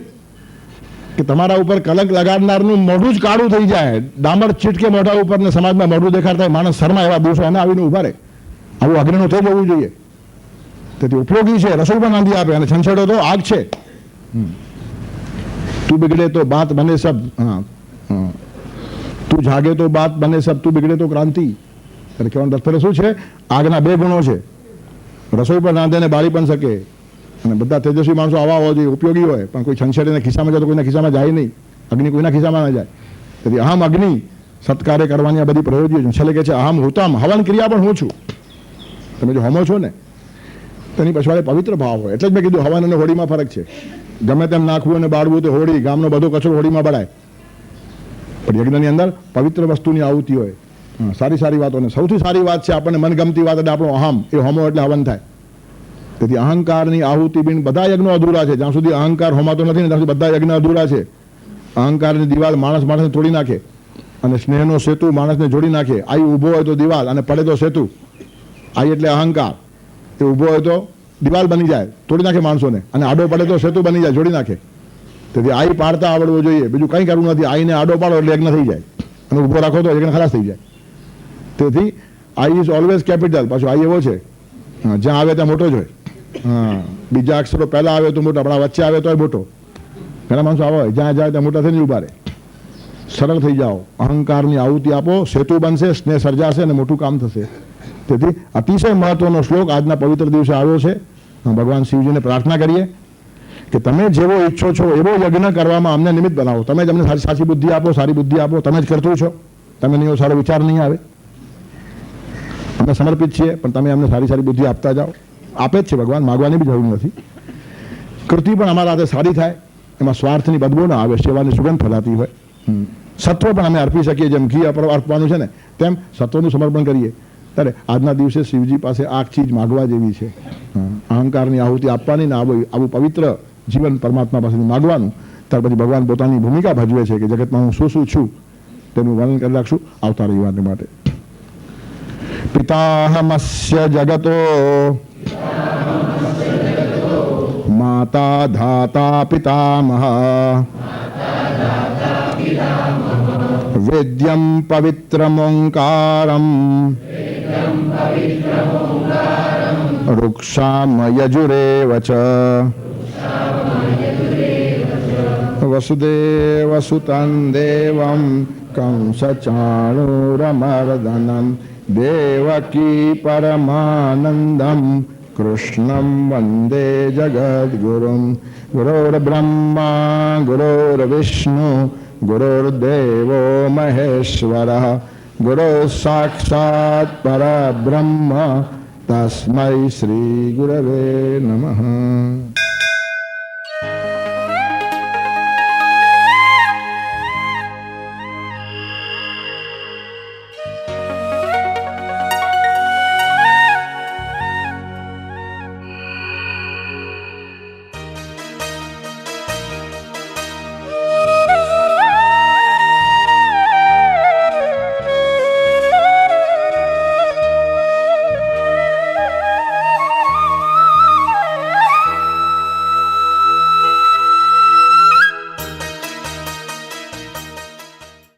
કે તમારા ઉપર કલંક લગાડનારનું મોઢું જ કાળું થઈ જાય. ડામર ચીટકે મોઢા ઉપર ને સમાજમાં મોઢું દેખાડતા માણસ શર્મા એવા દિવસો એને આવીને ઉભા રહે. આવું અગ્નિનું તેજ હોવું જોઈએ. તેથી ઉપયોગી છે. રસોઈ પણ રાંધી આપે, અને છંછેડો તો આગ છે. તું બિગડે તો બાત બને સબ, તું જાગે તો બાત બને સબ, તું બિગડે તો ક્રાંતિ. એટલે કહેવાનું તાત્પર્ય શું છે? આગના 2 ગુણો છે. રસોઈ પણ રાંધે ને બાળી પણ શકે. અને બધા તેજસ્વી માણસો આવા હોવા જોઈએ, ઉપયોગી હોય. પણ કોઈ છંછેડીને ખિસ્સામાં જાય તો કોઈના ખિસ્સામાં જાય નહીં. અગ્નિ કોઈના ખિસ્સામાં ના જાય. તેથી અહમ અગ્નિ સત્કાર્ય કરવાની આ બધી પ્રવૃત્તિઓ છે. છેલ્લે કહે છે અહમ હુતમ, હવન ક્રિયા પણ હું છું. તમે જો હોમો છો ને તેની પછવાડે પવિત્ર ભાવ હોય. એટલે જ મેં કીધું હવન અને હોળીમાં ફરક છે. ગમે તેમ નાખવું અને બાળવું તો હોળી, ગામનો બધો કચરો હોળીમાં બળાય, પણ યજ્ઞની અંદર પવિત્ર વસ્તુની આહુતિ હોય. સારી સારી વાતોને સૌથી સારી વાત છે આપણને મનગમતી વાત એટલે આપણો અહમ, એ હોમો એટલે હવન થાય. તેથી અહંકારની આહુતિ બિન બધા યજ્ઞો અધૂરા છે. જ્યાં સુધી અહંકાર હોમાતો નથી ને ત્યાં સુધી બધા યજ્ઞ અધૂરા છે. અહંકારની દિવાલ માણસને તોડી નાખે અને સ્નેહનો સેતુ માણસને જોડી નાખે. આઈ ઊભો હોય તો દિવાલ અને પડે તો સેતુ. આઈ એટલે અહંકાર, એ ઊભો હોય તો દિવાલ બની જાય, તોડી નાખે માણસોને, અને આડો પડે તો સેતુ બની જાય, જોડી નાખે. તેથી આઈ પાડતા આવડવો જોઈએ, બીજું કંઈ કરવું નથી. આઈને આડો પાડો એટલે યજ્ઞ થઈ જાય, અને ઊભો રાખો તો યજ્ઞ ખલાસ થઈ જાય. તેથી આઈ ઇઝ ઓલવેઝ કેપિટલ. પાછું આઈ એવો છે જ્યાં આવે ત્યાં મોટો જ હોય. બીજા અક્ષરો પહેલા આવે તો મોટો, આપણા વચ્ચે આવે તો મોટો. ઘણા માણસો આવા હોય જ્યાં જાય ત્યાં મોટા થઈને ઉભા રહે. સરળ થઈ જાઓ, અહંકારની આહુતિ આપો, સેતુ બનશે, સ્નેહ સર્જાશે અને મોટું કામ થશે. તેથી અતિશય મહત્વનો શ્લોક આજના પવિત્ર દિવસે આવ્યો છે. ભગવાન શિવજીને પ્રાર્થના કરીએ કે તમે જેવો ઈચ્છો છો એવો યજ્ઞ કરવામાં અમને નિમિત્ત બનાવો. તમે જ અમને સાચી બુદ્ધિ આપો, સારી બુદ્ધિ આપો. તમે જ કરતું છો, તમે નહીં સારો વિચાર નહીં આવે. અમે સમર્પિત છીએ, પણ તમે અમને સારી સારી બુદ્ધિ આપતા જાઓ. આપે જ છે ભગવાન, માગવાની બી જરૂર નથી. કૃતિ પણ અમારા હાથે સારી થાય, એમાં સ્વાર્થની બદબુ ના આવે, સેવાની સુગંધ ફેલાતી હોય. સત્વ પણ અમે અર્પી શકીએ, જેમ ઘી અર્પવાનું છે ને તેમ સત્વનું સમર્પણ કરીએ. ત્યારે આજના દિવસે શિવજી પાસે આ ચીજ માગવા જેવી છે. અહંકારની આહુતિ આપવાની ને આવું પવિત્ર જીવન પરમાત્મા પાસેથી માગવાનું. ત્યાર પછી ભગવાન પોતાની ભૂમિકા ભજવે છે કે જગતમાં હું શું શું છું તેનું વર્ણન કરી રાખશું આવતા રવિવારને માટે. પિતાહમસ્ય જગતો માતા ધાતા પિતામહ વેદ્યમ પવિત્રમોંકારમ વૃક્ષામયજુરેવ ચ વસુદેવસુતં દેવં કંસચાણૂરમર્દનમ દેવકી પરમાનંદમ કૃષ્ણં વંદે જગદ્ગુરું. ગુરુર્બ્રહ્મા ગુરુર્વિષ્ણુ ગુરુર્દેવો મહેશ્વરઃ ગુરુઃ સાક્ષાત પરબ્રહ્મ તસ્मै શ્રી ગુરવે નમઃ.